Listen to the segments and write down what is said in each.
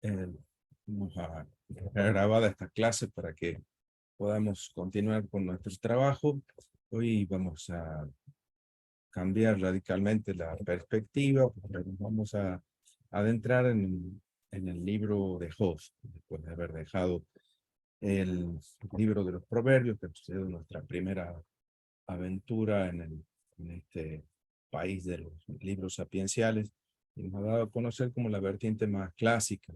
Eh, Vamos a dejar grabada esta clase para que podamos continuar con nuestro trabajo. Hoy vamos a cambiar radicalmente la perspectiva, porque nos vamos a adentrar en el libro de Job, después de haber dejado el libro de los Proverbios, que ha sido nuestra primera aventura en este país de los libros sapienciales, y nos ha dado a conocer como la vertiente más clásica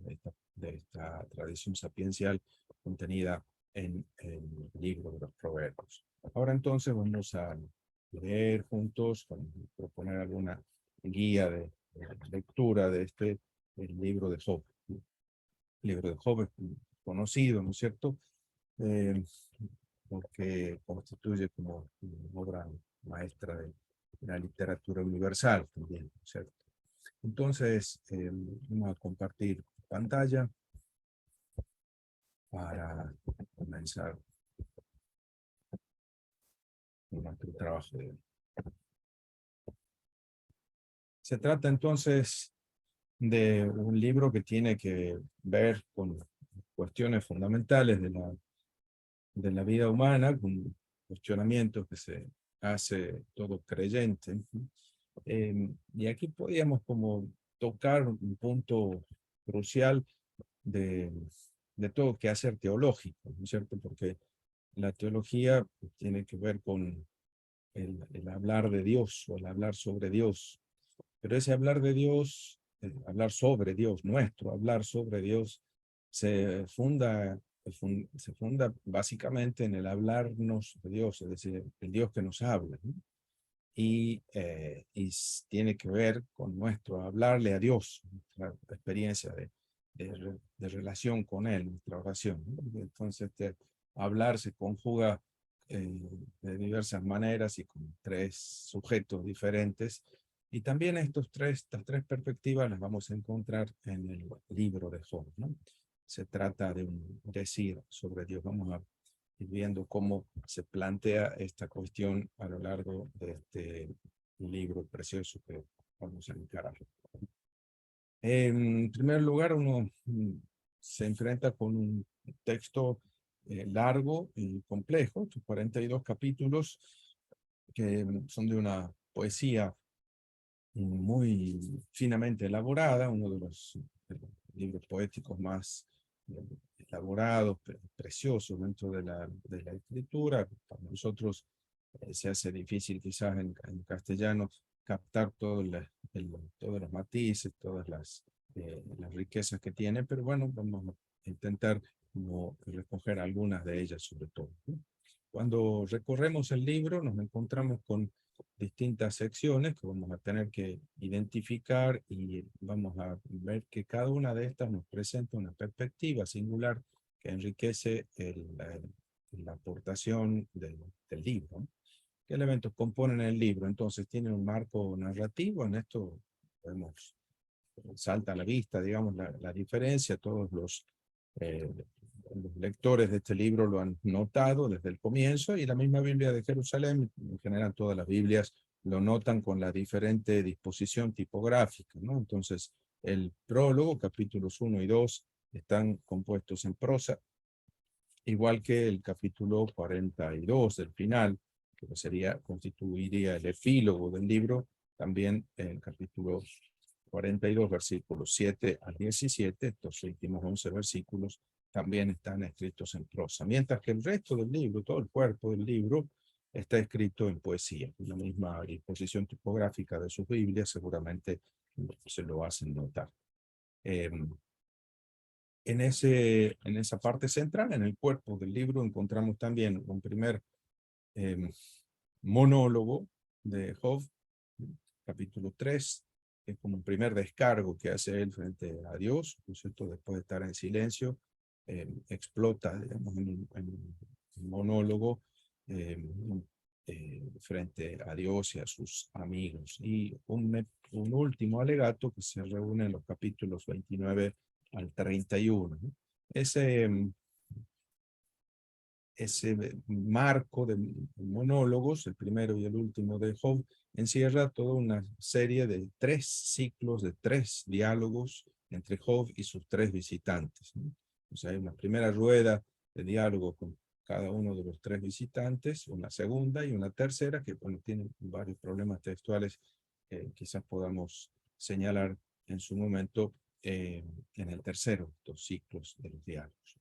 de esta tradición sapiencial contenida en el libro de los Proverbios. Ahora entonces vamos a leer juntos, proponer alguna guía de lectura de el libro de Job. El libro de Job es conocido, ¿no es cierto? Eh, Porque constituye como una obra maestra de la literatura universal también, ¿cierto? Entonces, vamos a compartir pantalla para comenzar con nuestro trabajo de hoy. Se trata entonces de un libro que tiene que ver con cuestiones fundamentales de la vida humana, con cuestionamientos que se hace todo creyente. Y aquí podíamos como tocar un punto crucial de, de todo quehacer teológico, ¿no es cierto? Porque la teología tiene que ver con el hablar de Dios o el hablar sobre Dios. Pero ese hablar de Dios, hablar sobre Dios, nuestro hablar sobre Dios, se funda, se funda básicamente en el hablarnos de Dios, es decir, el Dios que nos habla, ¿no? Tiene que ver con nuestro hablarle a Dios, nuestra experiencia de relación con Él, nuestra oración, ¿no? Entonces, hablar se conjuga de diversas maneras y con tres sujetos diferentes. Y también estas tres perspectivas las vamos a encontrar en el libro de Job, ¿no? Se trata de un decir sobre Dios. Vamos a ir viendo cómo se plantea esta cuestión a lo largo de este libro precioso que vamos a encarar. En primer lugar, uno se enfrenta con un texto largo y complejo, 42 capítulos, que son de una poesía muy finamente elaborada, uno de los libros poéticos más elaborados, preciosos dentro de la escritura. Para nosotros se hace difícil quizás en castellano captar todos los matices, todas las riquezas que tiene, pero bueno, vamos a intentar como recoger algunas de ellas sobre todo, ¿no? Cuando recorremos el libro nos encontramos con distintas secciones que vamos a tener que identificar y vamos a ver que cada una de estas nos presenta una perspectiva singular que enriquece la aportación del libro, ¿no? ¿Qué elementos componen el libro? Entonces tiene un marco narrativo, en esto podemos salta a la vista, digamos, la diferencia. Todos los lectores de este libro lo han notado desde el comienzo, y la misma Biblia de Jerusalén, en general todas las Biblias lo notan con la diferente disposición tipográfica, ¿no? Entonces, el prólogo, capítulos 1 y 2, están compuestos en prosa, igual que el capítulo 42 del final, que constituiría el epílogo del libro, también el capítulo 42, versículos 7 al 17, estos últimos 11 versículos, también están escritos en prosa, mientras que el resto del libro, todo el cuerpo del libro, está escrito en poesía. La misma disposición tipográfica de sus Biblias seguramente se lo hacen notar. En esa parte central, en el cuerpo del libro, encontramos también un primer eh, monólogo de Job, capítulo 3, que es como un primer descargo que hace él frente a Dios, ¿no es cierto? Después de estar en silencio, explota, digamos, en un monólogo frente a Dios y a sus amigos. Y un último alegato que se reúne en los capítulos 29 al 31, ¿no? Ese, ese marco de monólogos, el primero y el último de Job, encierra toda una serie de tres ciclos, de tres diálogos entre Job y sus 3 visitantes, ¿no? O sea, hay una primera rueda de diálogo con cada uno de los 3 visitantes, una segunda y una tercera, que bueno, tienen varios problemas textuales que quizás podamos señalar en su momento en el tercero de estos ciclos de los diálogos.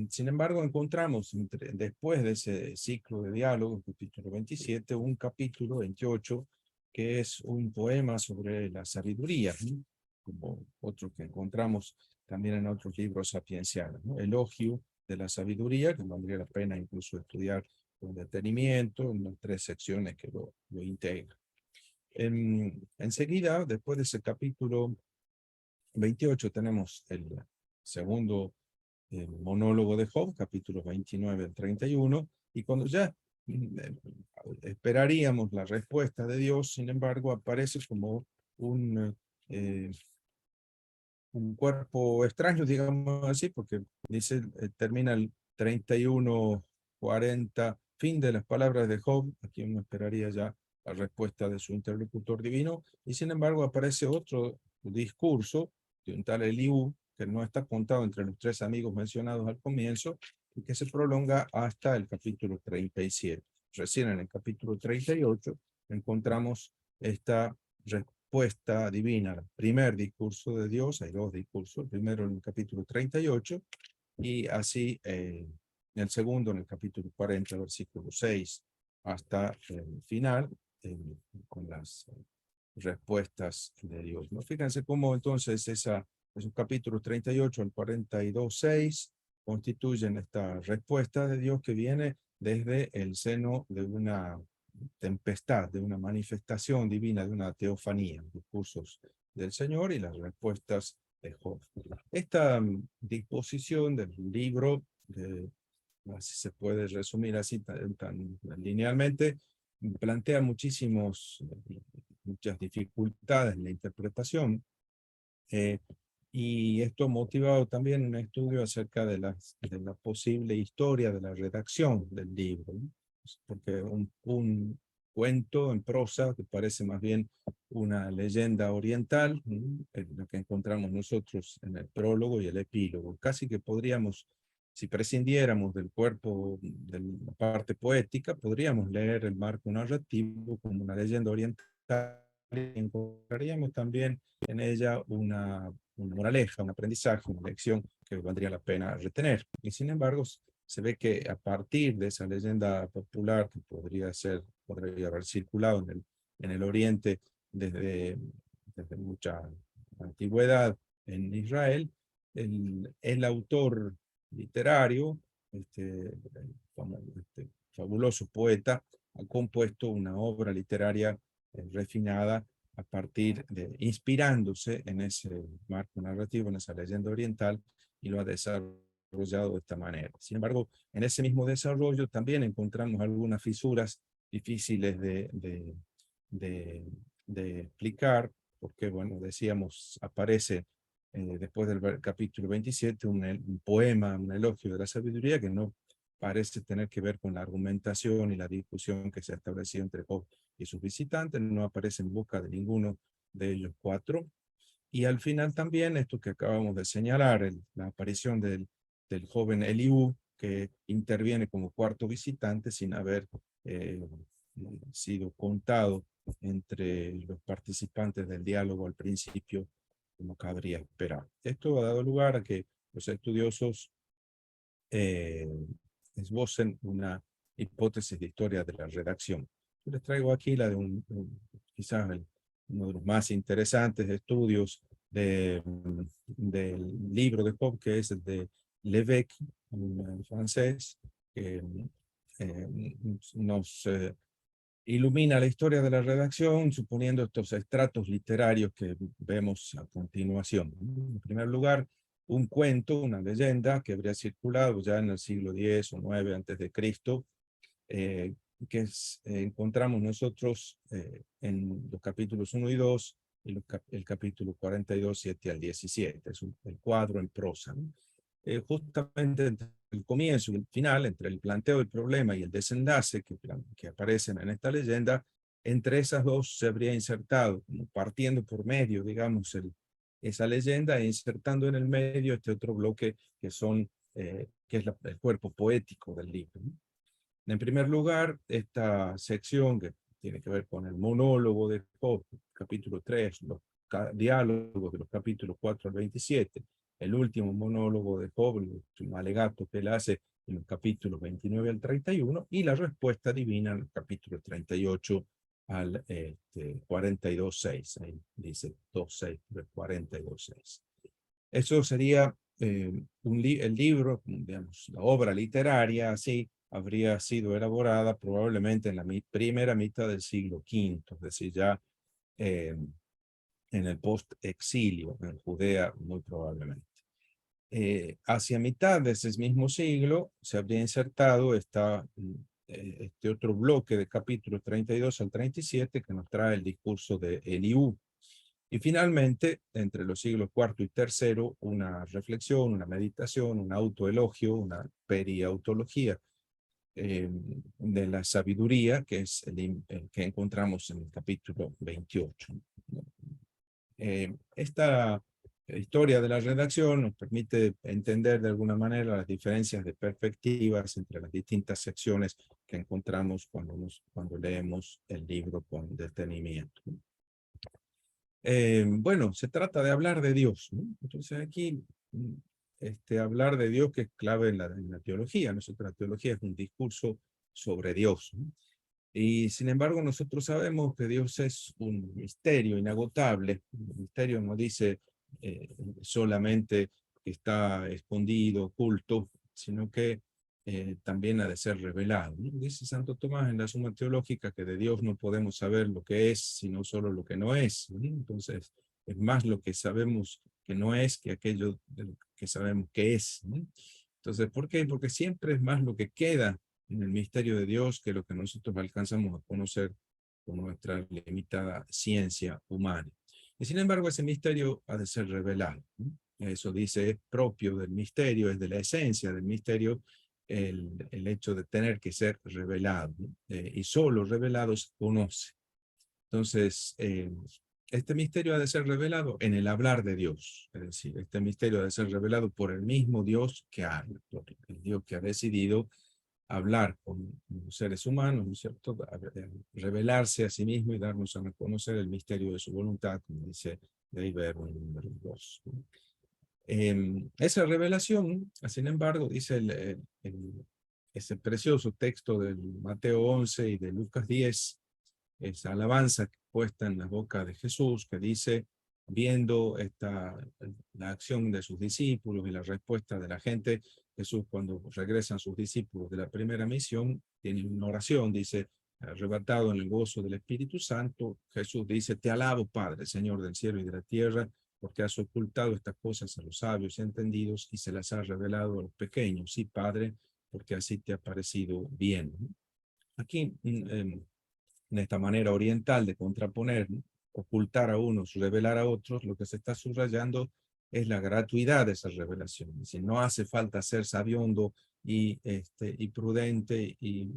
Sin embargo, encontramos después de ese ciclo de diálogo, capítulo 27, un capítulo 28, que es un poema sobre la sabiduría, ¿no? Como otro que encontramos también en otros libros sapienciales, ¿no? Elogio de la sabiduría, que valdría la pena incluso estudiar con detenimiento, en las 3 secciones que lo integran. Enseguida, después de ese capítulo 28, tenemos el segundo monólogo de Job, capítulos 29 al 31, y cuando ya esperaríamos la respuesta de Dios, sin embargo, aparece como eh, un cuerpo extraño, digamos así, porque dice, termina el 31:40, fin de las palabras de Job, aquí uno esperaría ya la respuesta de su interlocutor divino, y sin embargo aparece otro discurso de un tal Eliú, que no está contado entre los 3 amigos mencionados al comienzo, y que se prolonga hasta el capítulo 37. Recién en el capítulo 38 encontramos esta respuesta divina, el primer discurso de Dios. Hay 2 discursos, el primero en el capítulo 38, y así el segundo en el capítulo 40, versículo 6, hasta el final, con las respuestas de Dios, ¿no? Fíjense cómo entonces esos capítulos 38 al 42, 6, constituyen esta respuesta de Dios que viene desde el seno de una tempestad, de una manifestación divina, de una teofanía, discursos del Señor y las respuestas de Job. Esta disposición del libro, así se puede resumir así tan linealmente, plantea muchas dificultades en la interpretación, y esto ha motivado también un estudio acerca de la posible historia de la redacción del libro, ¿no? Porque un cuento en prosa que parece más bien una leyenda oriental, ¿no? La que encontramos nosotros en el prólogo y el epílogo. Casi que podríamos, si prescindiéramos del cuerpo, de la parte poética, podríamos leer el marco narrativo como una leyenda oriental, y encontraríamos también en ella una moraleja, un aprendizaje, una lección que valdría la pena retener. Y sin embargo, se ve que a partir de esa leyenda popular que podría haber circulado en el Oriente desde mucha antigüedad en Israel, el autor literario, fabuloso poeta, ha compuesto una obra literaria refinada a partir inspirándose en ese marco narrativo, en esa leyenda oriental, y lo ha desarrollado de esta manera. Sin embargo, en ese mismo desarrollo también encontramos algunas fisuras difíciles de explicar, porque, bueno, decíamos, aparece después del capítulo 27 un poema, un elogio de la sabiduría que no parece tener que ver con la argumentación y la discusión que se ha establecido entre Job y sus visitantes, no aparece en busca de ninguno de ellos 4. Y al final también esto que acabamos de señalar, la aparición del joven Eliú, que interviene como 4º visitante sin haber sido contado entre los participantes del diálogo al principio, como cabría esperar. Esto ha dado lugar a que los estudiosos esbocen una hipótesis de historia de la redacción. Yo les traigo aquí la de quizás uno de los más interesantes estudios del libro de Job, que es el de Lévesque, un francés, que nos ilumina la historia de la redacción, suponiendo estos estratos literarios que vemos a continuación. En primer lugar, un cuento, una leyenda que habría circulado ya en el siglo X o IX antes de Cristo, que encontramos nosotros en los capítulos 1 y 2, y el capítulo 42, 7 al 17. Es el cuadro en prosa, ¿no? Justamente entre el comienzo y el final, entre el planteo del problema y el desenlace que aparecen en esta leyenda, entre esas dos se habría insertado, partiendo por medio, digamos, esa leyenda e insertando en el medio este otro bloque que son, que es el cuerpo poético del libro, ¿no? En primer lugar, esta sección que tiene que ver con el monólogo de Job, capítulo 3, los diálogos de los capítulos 4 al 27, el último monólogo de Job, el último alegato que él hace en los capítulos 29 al 31, y la respuesta divina en el capítulo 38 al 42.6, ahí dice 2.6, 42.6. Eso sería el libro, digamos, la obra literaria, así, habría sido elaborada probablemente en la primera mitad del siglo V, es decir, ya eh, en el post-exilio, en Judea, muy probablemente. Hacia mitad de ese mismo siglo se habría insertado este otro bloque de capítulos 32 al 37 que nos trae el discurso de Eliú. Y finalmente, entre los siglos IV y III, una reflexión, una meditación, un autoelogio, una periautología de la sabiduría, que es el que encontramos en el capítulo 28. Esta historia de la redacción nos permite entender de alguna manera las diferencias de perspectivas entre las distintas secciones que encontramos cuando leemos el libro con detenimiento. Bueno, se trata de hablar de Dios, ¿no? Entonces aquí, hablar de Dios que es clave en la teología. La teología es un discurso sobre Dios, ¿no? Y sin embargo nosotros sabemos que Dios es un misterio inagotable. El misterio no dice solamente que está escondido, oculto, sino que también ha de ser revelado, ¿no? Dice Santo Tomás en la Suma Teológica que de Dios no podemos saber lo que es, sino solo lo que no es, ¿no? Entonces, es más lo que sabemos que no es que aquello de lo que sabemos que es, ¿no? Entonces, ¿por qué? Porque siempre es más lo que queda en el misterio de Dios que lo que nosotros alcanzamos a conocer con nuestra limitada ciencia humana. Y sin embargo, ese misterio ha de ser revelado, ¿no? Eso dice, es propio del misterio, es de la esencia del misterio, el hecho de tener que ser revelado, ¿no? Y solo revelado se conoce. Entonces, este misterio ha de ser revelado en el hablar de Dios, es decir, este misterio ha de ser revelado por el mismo Dios que habla, por el Dios que ha decidido hablar con los seres humanos, ¿no es cierto? Revelarse a sí mismo y darnos a conocer el misterio de su voluntad, como dice Dei Verbum número 2. Esa revelación, sin embargo, dice ese precioso texto del Mateo 11 y de Lucas 10, esa alabanza puesta en la boca de Jesús, que dice, viendo la acción de sus discípulos y la respuesta de la gente, Jesús cuando regresan sus discípulos de la primera misión, tiene una oración, dice, arrebatado en el gozo del Espíritu Santo, Jesús dice, te alabo Padre, Señor del cielo y de la tierra, porque has ocultado estas cosas a los sabios y entendidos y se las has revelado a los pequeños. Sí, Padre, porque así te ha parecido bien. Aquí, en esta manera oriental de contraponer, ¿no? Ocultar a unos, revelar a otros, lo que se está subrayando es la gratuidad de esa revelación. Es decir, no hace falta ser sabiondo y prudente y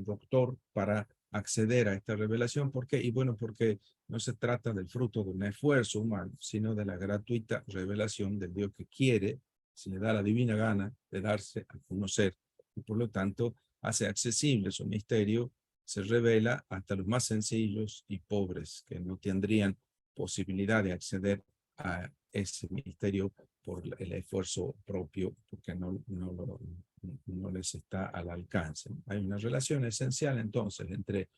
doctor para acceder a esta revelación. ¿Por qué? Y bueno, porque no se trata del fruto de un esfuerzo humano, sino de la gratuita revelación del Dios que quiere, si le da la divina gana, de darse a conocer. Y por lo tanto, hace accesible su misterio, se revela hasta los más sencillos y pobres que no tendrían posibilidad de acceder a ese misterio por el esfuerzo propio, porque no les está al alcance. Hay una relación esencial entonces entre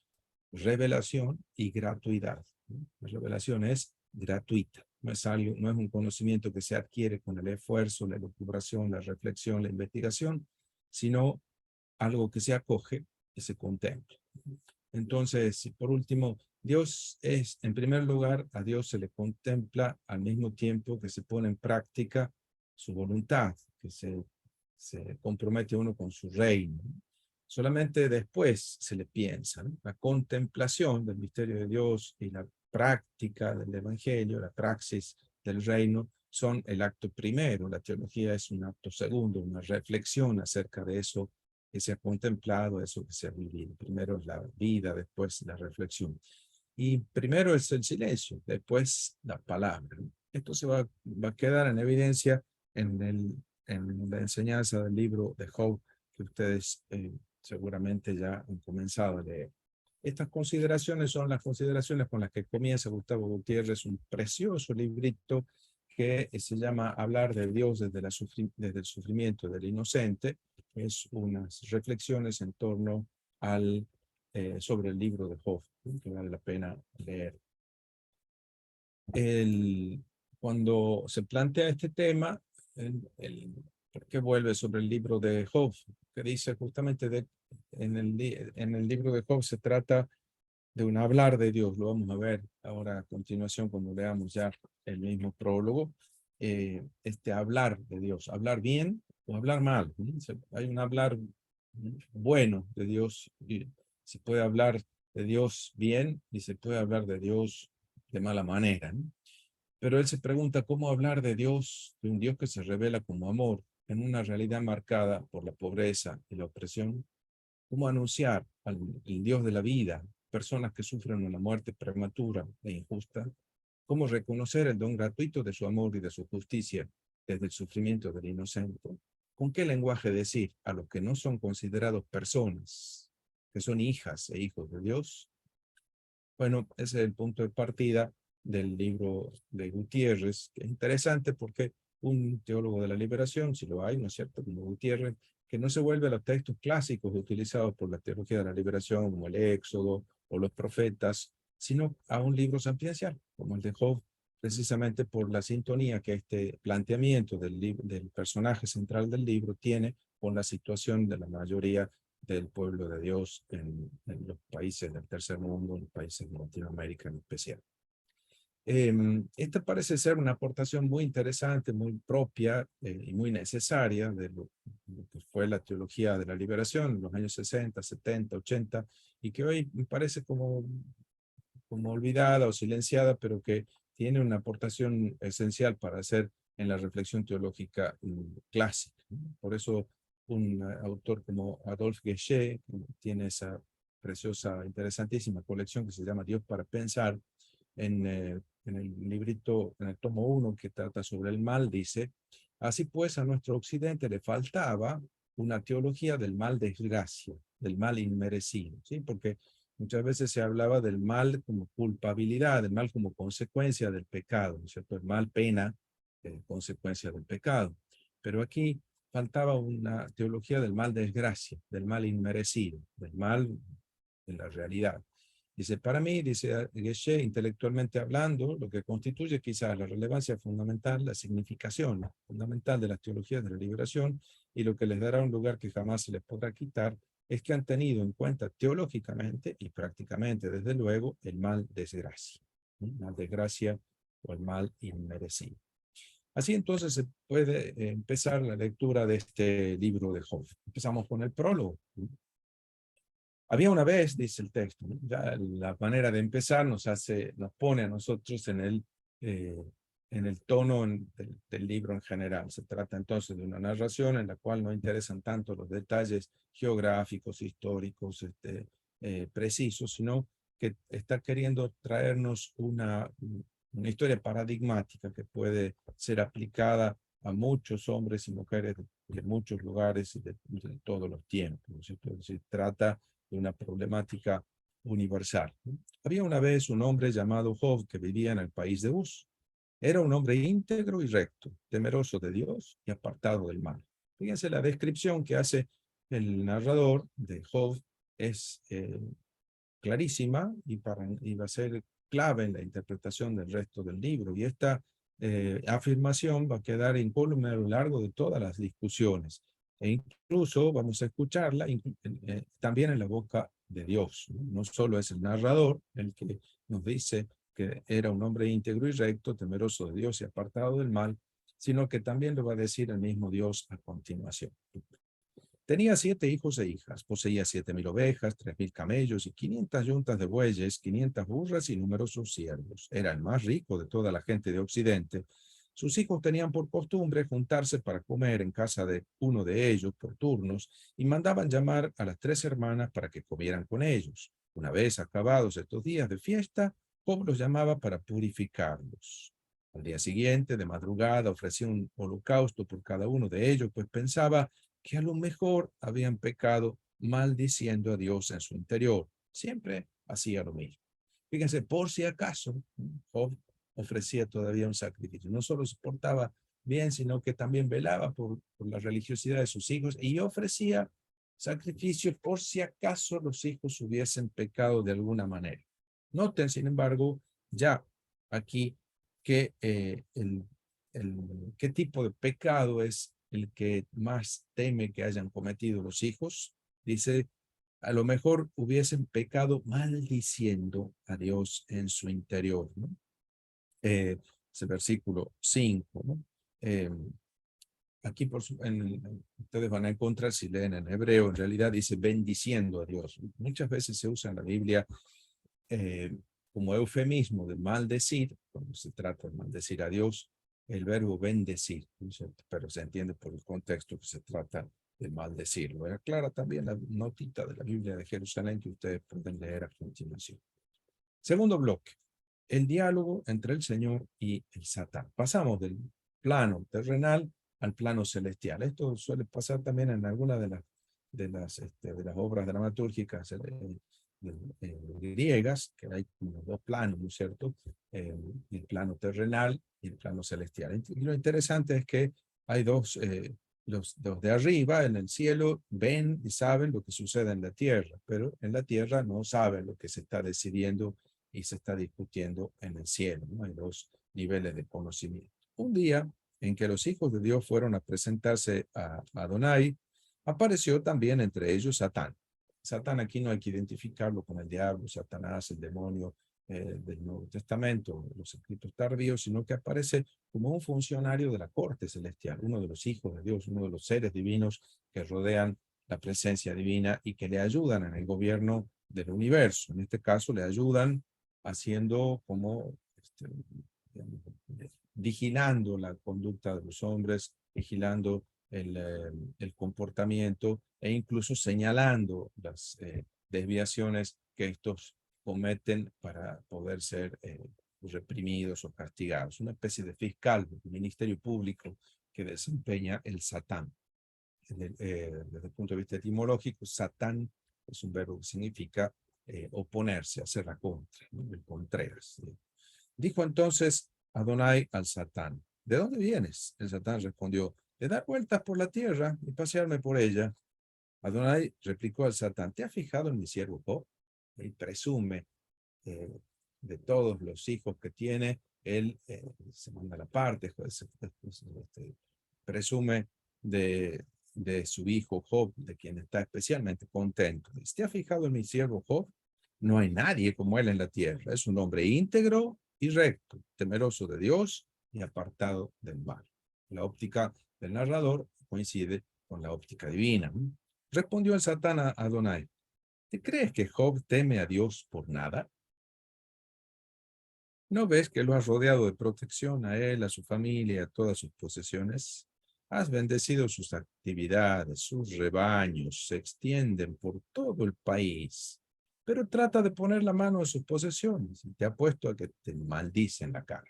revelación y gratuidad. La revelación es gratuita, no es un conocimiento que se adquiere con el esfuerzo, la elucubración, la reflexión, la investigación, sino algo que se acoge y se contempla. Entonces, por último, Dios es, en primer lugar, a Dios se le contempla al mismo tiempo que se pone en práctica su voluntad, que se compromete uno con su reino. Solamente después se le piensa, ¿no? La contemplación del misterio de Dios y la práctica del evangelio, la praxis del reino, son el acto primero. La teología es un acto segundo, una reflexión acerca de eso que se ha contemplado, eso que se ha vivido. Primero es la vida, después la reflexión. Y primero es el silencio, después la palabra. Esto va a quedar en evidencia en la enseñanza del libro de Job, que ustedes seguramente ya han comenzado a leer. Estas consideraciones son las consideraciones con las que comienza Gustavo Gutiérrez, un precioso librito que se llama Hablar de Dios desde el sufrimiento del inocente. Es unas reflexiones en torno sobre el libro de Job, que vale la pena leer. Cuando se plantea este tema, ¿por qué vuelve sobre el libro de Job? Que dice justamente en el libro de Job se trata de un hablar de Dios. Lo vamos a ver ahora a continuación cuando leamos ya el mismo prólogo. Este hablar de Dios, hablar bien o hablar mal. Hay un hablar bueno de Dios y se puede hablar de Dios bien y se puede hablar de Dios de mala manera, ¿no? Pero él se pregunta cómo hablar de Dios, de un Dios que se revela como amor, en una realidad marcada por la pobreza y la opresión. ¿Cómo anunciar al Dios de la vida, personas que sufren una muerte prematura e injusta? ¿Cómo reconocer el don gratuito de su amor y de su justicia desde el sufrimiento del inocente? ¿Con qué lenguaje decir a los que no son considerados personas, que son hijas e hijos de Dios? Bueno, ese es el punto de partida del libro de Gutiérrez, que es interesante porque un teólogo de la liberación, si lo hay, ¿no es cierto?, como Gutiérrez, que no se vuelve a los textos clásicos utilizados por la teología de la liberación, como el Éxodo o los profetas, sino a un libro sapiencial, como el de Job, precisamente por la sintonía que este planteamiento del personaje central del libro tiene con la situación de la mayoría del pueblo de Dios en los países del tercer mundo, en los países de Latinoamérica en especial. Esta parece ser una aportación muy interesante, muy propia y muy necesaria de lo que fue la teología de la liberación en los años 60, 70, 80, y que hoy me parece como olvidada o silenciada, pero que tiene una aportación esencial para hacer en la reflexión teológica clásica. Por eso un autor como Adolphe Guéchet tiene esa preciosa, interesantísima colección que se llama Dios para pensar. En el librito, en el tomo 1 que trata sobre el mal, dice: así pues a nuestro occidente le faltaba una teología del mal desgracia, del mal inmerecido, ¿sí? Porque muchas veces se hablaba del mal como culpabilidad, del mal como consecuencia del pecado, ¿no es cierto? El mal pena, consecuencia del pecado. Pero aquí faltaba una teología del mal desgracia, del mal inmerecido, del mal de la realidad. Dice, para mí, dice Guéchet, intelectualmente hablando, lo que constituye quizás la relevancia fundamental, la significación fundamental de las teologías de la liberación y lo que les dará un lugar que jamás se les podrá quitar, es que han tenido en cuenta teológicamente y prácticamente, desde luego, el mal desgracia, mal desgracia o el mal inmerecido. Así entonces se puede empezar la lectura de este libro de Job. Empezamos con el prólogo. Había una vez, dice el texto, ¿no? Ya la manera de empezar nos pone a nosotros en el tono del libro en general. Se trata entonces de una narración en la cual no interesan tanto los detalles geográficos, históricos, precisos, sino que está queriendo traernos una historia paradigmática que puede ser aplicada a muchos hombres y mujeres de muchos lugares y de todos los tiempos, ¿no es cierto? Es decir, trata de una problemática universal. Había una vez un hombre llamado Job que vivía en el país de Uz. Era un hombre íntegro y recto, temeroso de Dios y apartado del mal. Fíjense la descripción que hace el narrador de Job es clarísima y va a ser clave en la interpretación del resto del libro. Y esta afirmación va a quedar incólume a lo largo de todas las discusiones. E incluso vamos a escucharla también en la boca de Dios. No solo es el narrador el que nos dice que era un hombre íntegro y recto, temeroso de Dios y apartado del mal, sino que también lo va a decir el mismo Dios a continuación. Tenía 7 hijos e hijas, poseía 7.000 ovejas, 3.000 camellos y 500 yuntas de bueyes, 500 burras y numerosos siervos. Era el más rico de toda la gente de Occidente. Sus hijos tenían por costumbre juntarse para comer en casa de uno de ellos por turnos y mandaban llamar a las 3 hermanas para que comieran con ellos. Una vez acabados estos días de fiesta, Job los llamaba para purificarlos. Al día siguiente, de madrugada, ofrecía un holocausto por cada uno de ellos, pues pensaba que a lo mejor habían pecado maldiciendo a Dios en su interior. Siempre hacía lo mismo. Fíjense, por si acaso, Job ofrecía todavía un sacrificio. No solo se portaba bien, sino que también velaba por la religiosidad de sus hijos y ofrecía sacrificios por si acaso los hijos hubiesen pecado de alguna manera. Noten, sin embargo, ya aquí que qué tipo de pecado es el que más teme que hayan cometido los hijos. Dice, a lo mejor hubiesen pecado maldiciendo a Dios en su interior, ¿no? Ese versículo 5, ¿no? Eh, Aquí ustedes van a encontrar, si leen en hebreo, en realidad dice bendiciendo a Dios. Muchas veces se usa en la Biblia eh, como eufemismo de maldecir, cuando se trata de maldecir a Dios, el verbo bendecir, ¿no? Pero se entiende por el contexto que se trata de maldecir. Lo aclara también la notita de la Biblia de Jerusalén que ustedes pueden leer a continuación. Segundo bloque, el diálogo entre el Señor y el Satán. Pasamos del plano terrenal al plano celestial. Esto suele pasar también en algunas de las obras dramatúrgicas griegas, que hay como dos planos, ¿no es cierto? El plano terrenal y el plano celestial. Y lo interesante es que hay los de arriba en el cielo ven y saben lo que sucede en la tierra, pero en la tierra no saben lo que se está decidiendo y se está discutiendo en el cielo, ¿no? Hay dos niveles de conocimiento. Un día en que los hijos de Dios fueron a presentarse a Adonai, apareció también entre ellos Satán. Satán aquí no hay que identificarlo con el diablo, Satanás, el demonio del Nuevo Testamento, los escritos tardíos, sino que aparece como un funcionario de la corte celestial, uno de los hijos de Dios, uno de los seres divinos que rodean la presencia divina y que le ayudan en el gobierno del universo. En este caso le ayudan haciendo como, digamos, vigilando la conducta de los hombres, vigilando el comportamiento e incluso señalando las desviaciones que estos cometen para poder ser reprimidos o castigados. Una especie de fiscal, de ministerio público que desempeña el Satán. Desde el punto de vista etimológico, Satán es un verbo que significa oponerse, hacer la contra, ¿no? El contreras. Dijo entonces Adonai al Satán, ¿de dónde vienes? El Satán respondió, de dar vueltas por la tierra y pasearme por ella. Adonai replicó al Satán, ¿te has fijado en mi siervo Job? Él presume de todos los hijos que tiene, él se manda la parte, presume de su hijo Job, de quien está especialmente contento. ¿Te has fijado en mi siervo Job? No hay nadie como él en la tierra. Es un hombre íntegro y recto, temeroso de Dios y apartado del mal. La óptica del narrador coincide con la óptica divina. Respondió el Satán a Adonai, ¿te crees que Job teme a Dios por nada? ¿No ves que lo has rodeado de protección a él, a su familia, a todas sus posesiones? Has bendecido sus actividades, sus rebaños se extienden por todo el país. Pero trata de poner la mano en sus posesiones y te apuesto a que te maldice en la cara.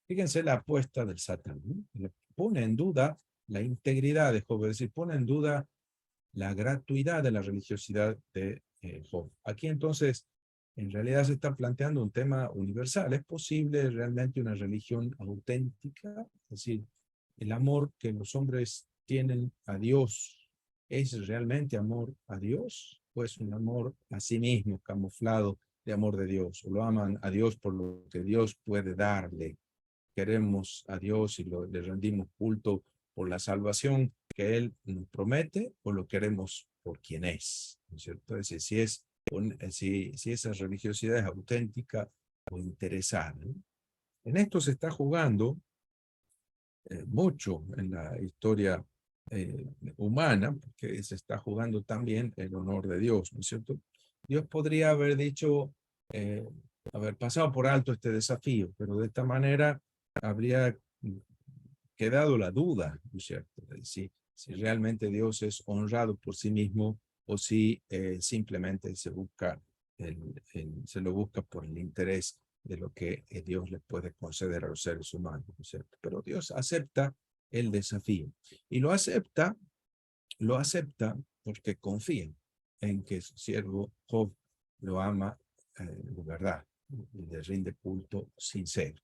Fíjense la apuesta del Satán, ¿no? Le pone en duda la integridad de Job, es decir, pone en duda la gratuidad de la religiosidad de Job. Aquí entonces, en realidad se está planteando un tema universal. ¿Es posible realmente una religión auténtica? Es decir, el amor que los hombres tienen a Dios, ¿es realmente amor a Dios? ¿O es un amor a sí mismo, camuflado de amor de Dios? ¿O lo aman a Dios por lo que Dios puede darle? Queremos a Dios y le rendimos culto por la salvación que Él nos promete o lo queremos por quien es, ¿no es cierto? Es decir, si esa religiosidad es auténtica o interesada, ¿no? En esto se está jugando mucho en la historia humana, porque se está jugando también el honor de Dios, ¿no es cierto? Dios podría haber dicho, haber pasado por alto este desafío, pero de esta manera habría quedado la duda, ¿no es cierto? Si realmente Dios es honrado por sí mismo o si simplemente se lo busca por el interés de lo que Dios le puede conceder a los seres humanos, ¿no es cierto? Pero Dios acepta el desafío y lo acepta porque confía en que su siervo Job lo ama de verdad y le rinde culto sincero.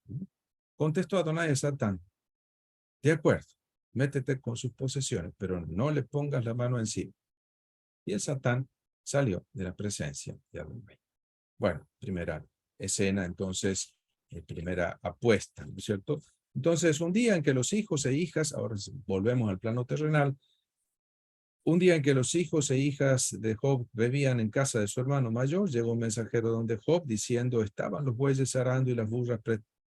Contestó Adonai a Satán: de acuerdo, métete con sus posesiones, pero no le pongas la mano encima. Y el Satán salió de la presencia de Adonai. Bueno, primera escena, entonces, primera apuesta, ¿no es cierto? Entonces, un día en que los hijos e hijas, ahora volvemos al plano terrenal, un día en que los hijos e hijas de Job bebían en casa de su hermano mayor, llegó un mensajero donde Job diciendo: estaban los bueyes arando y las burras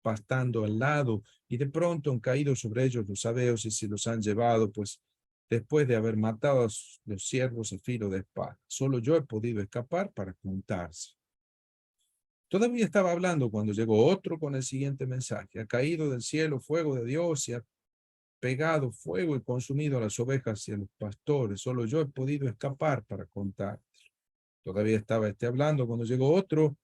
pastando al lado, y de pronto han caído sobre ellos los sabeos y se los han llevado, pues después de haber matado a los siervos a filo de espada. Solo yo he podido escapar para contarse. Todavía estaba hablando cuando llegó otro con el siguiente mensaje: ha caído del cielo fuego de Dios y ha pegado fuego y consumido a las ovejas y a los pastores. Solo yo he podido escapar para contar. Todavía estaba hablando cuando llegó otro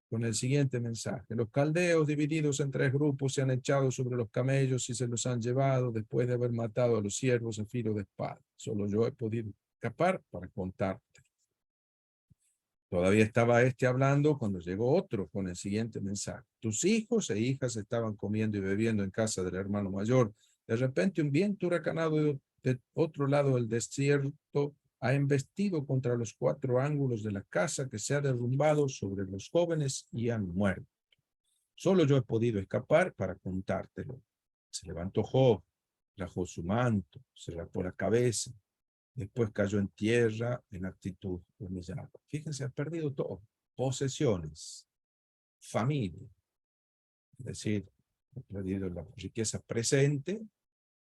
con el siguiente mensaje: los caldeos, divididos en 3 grupos, se han echado sobre los camellos y se los han llevado después de haber matado a los siervos a filo de espada. Solo yo he podido escapar para contarte. Todavía estaba hablando cuando llegó otro con el siguiente mensaje: tus hijos e hijas estaban comiendo y bebiendo en casa del hermano mayor. De repente un viento huracanado de otro lado del desierto ha embestido contra los 4 ángulos de la casa, que se ha derrumbado sobre los jóvenes y han muerto. Solo yo he podido escapar para contártelo. Se levantó Job, rajó su manto, se rapó la cabeza. Después cayó en tierra en actitud humillada. Fíjense, ha perdido todo: posesiones, familia, es decir, ha perdido la riqueza presente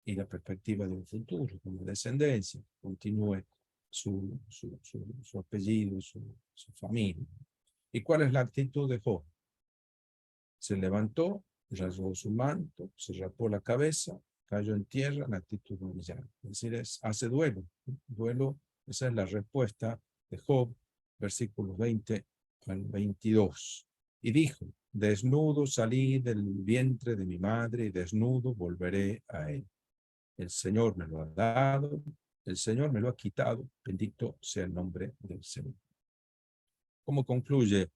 y la perspectiva de un futuro, como descendencia, continúe su apellido, su familia. ¿Y cuál es la actitud de Job? Se levantó, rasgó su manto, se rapó la cabeza, cayó en tierra en actitud humillada. Es decir, hace duelo. Duelo, esa es la respuesta de Job, versículos 20 al 22. Y dijo: desnudo salí del vientre de mi madre y desnudo volveré a él. El Señor me lo ha dado, el Señor me lo ha quitado, bendito sea el nombre del Señor. ¿Cómo concluye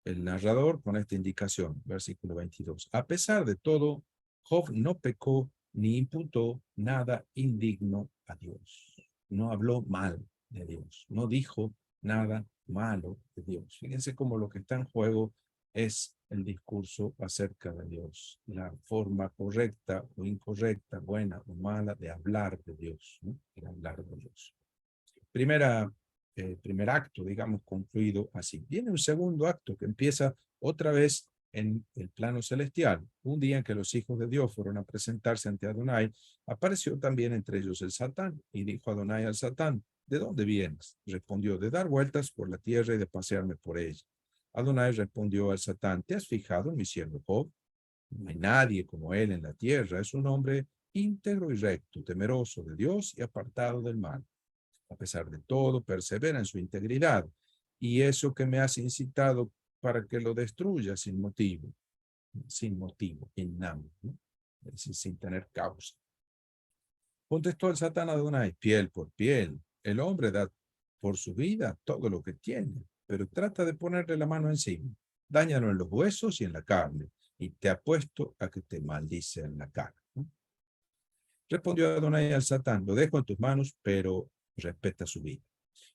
el narrador con esta indicación? Versículo 22. A pesar de todo, Job no pecó ni imputó nada indigno a Dios. No habló mal de Dios, no dijo nada malo de Dios. Fíjense cómo lo que está en juego es el discurso acerca de Dios, la forma correcta o incorrecta, buena o mala de hablar de Dios, ¿no? De hablar de Dios. Primer acto, digamos, concluido así. Viene un segundo acto que empieza otra vez en el plano celestial. Un día en que los hijos de Dios fueron a presentarse ante Adonai, apareció también entre ellos el Satán, y dijo Adonai al Satán: ¿de dónde vienes? Respondió: de dar vueltas por la tierra y de pasearme por ella. Adonai respondió al Satán: ¿te has fijado en mi siervo Job? No hay nadie como él en la tierra. Es un hombre íntegro y recto, temeroso de Dios y apartado del mal. A pesar de todo, persevera en su integridad, y eso que me has incitado para que lo destruya sin motivo, innam, ¿no? Es decir, sin tener causa. Contestó el Satán a Adonai: piel por piel. El hombre da por su vida todo lo que tiene, pero trata de ponerle la mano encima. Dáñalo en los huesos y en la carne, y te apuesto a que te maldice en la cara, ¿no? Respondió Adonai al Satán: lo dejo en tus manos, pero respeta su vida.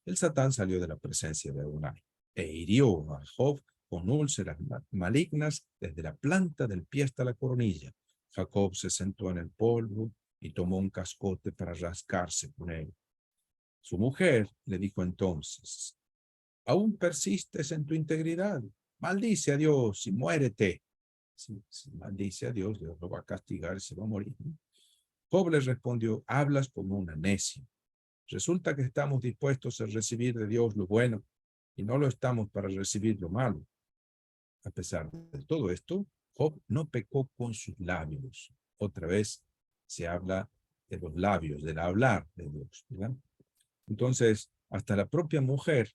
El Satán salió de la presencia de Adonai e hirió a Job con úlceras malignas desde la planta del pie hasta la coronilla. Jacob se sentó en el polvo y tomó un cascote para rascarse con él. Su mujer le dijo entonces: ¿aún persistes en tu integridad? Maldice a Dios y muérete. Si maldice a Dios, Dios lo va a castigar y se va a morir, ¿no? Job le respondió: hablas como una necia. Resulta que estamos dispuestos a recibir de Dios lo bueno y no lo estamos para recibir lo malo. A pesar de todo esto, Job no pecó con sus labios. Otra vez se habla de los labios, del hablar de Dios, ¿verdad? Entonces, hasta la propia mujer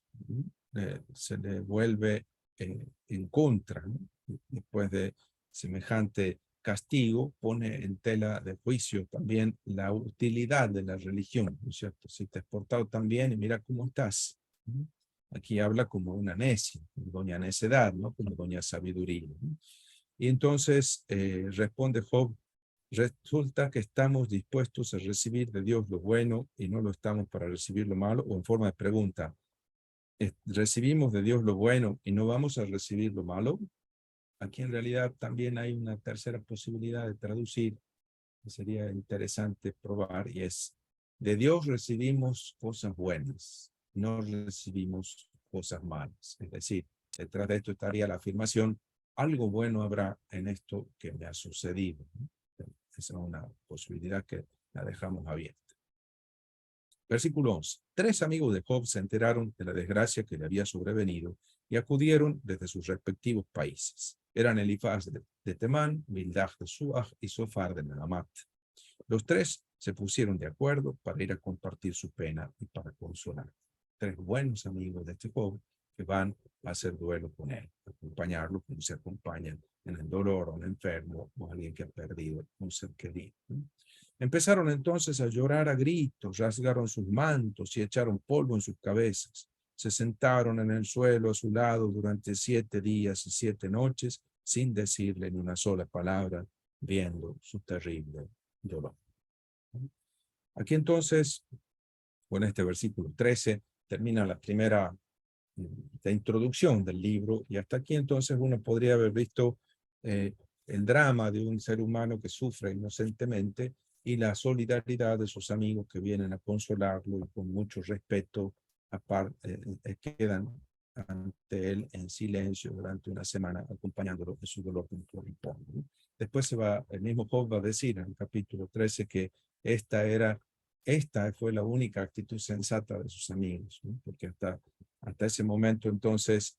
se le vuelve en contra, ¿no? después de semejante castigo, pone en tela de juicio también la utilidad de la religión, ¿no es cierto? Si te has portado tan bien y mira cómo estás. ¿No? Aquí habla como una necia, como doña necedad, ¿no? Como doña sabiduría, ¿no? Y entonces responde Job, resulta que estamos dispuestos a recibir de Dios lo bueno y no lo estamos para recibir lo malo, o en forma de pregunta, ¿recibimos de Dios lo bueno y no vamos a recibir lo malo? Aquí en realidad también hay una tercera posibilidad de traducir, que sería interesante probar, y es, de Dios recibimos cosas buenas, no recibimos cosas malas. Es decir, detrás de esto estaría la afirmación, algo bueno habrá en esto que me ha sucedido. Esa es una posibilidad que la dejamos abierta. Versículo 11. Tres amigos de Job se enteraron de la desgracia que le había sobrevenido y acudieron desde sus respectivos países. Eran Elifaz de Temán, Bildad de Suaj y Sofar de Naamat. Los tres se pusieron de acuerdo para ir a compartir su pena y para consolar. Tres buenos amigos de este Job que van a hacer duelo con él, acompañarlo como se acompañan en el dolor a un enfermo o a alguien que ha perdido un ser querido. Empezaron entonces a llorar a gritos, rasgaron sus mantos y echaron polvo en sus cabezas. Se sentaron en el suelo a su lado durante 7 días y 7 noches sin decirle ni una sola palabra, viendo su terrible dolor. Aquí entonces, con este versículo 13, termina la primera de introducción del libro, y hasta aquí entonces uno podría haber visto el drama de un ser humano que sufre inocentemente y la solidaridad de sus amigos que vienen a consolarlo y con mucho respeto quedan ante él en silencio durante una semana acompañándolo en su dolor por el polvo, ¿no? Después el mismo Job va a decir en el capítulo 13 que esta fue la única actitud sensata de sus amigos, ¿no? Porque hasta ese momento entonces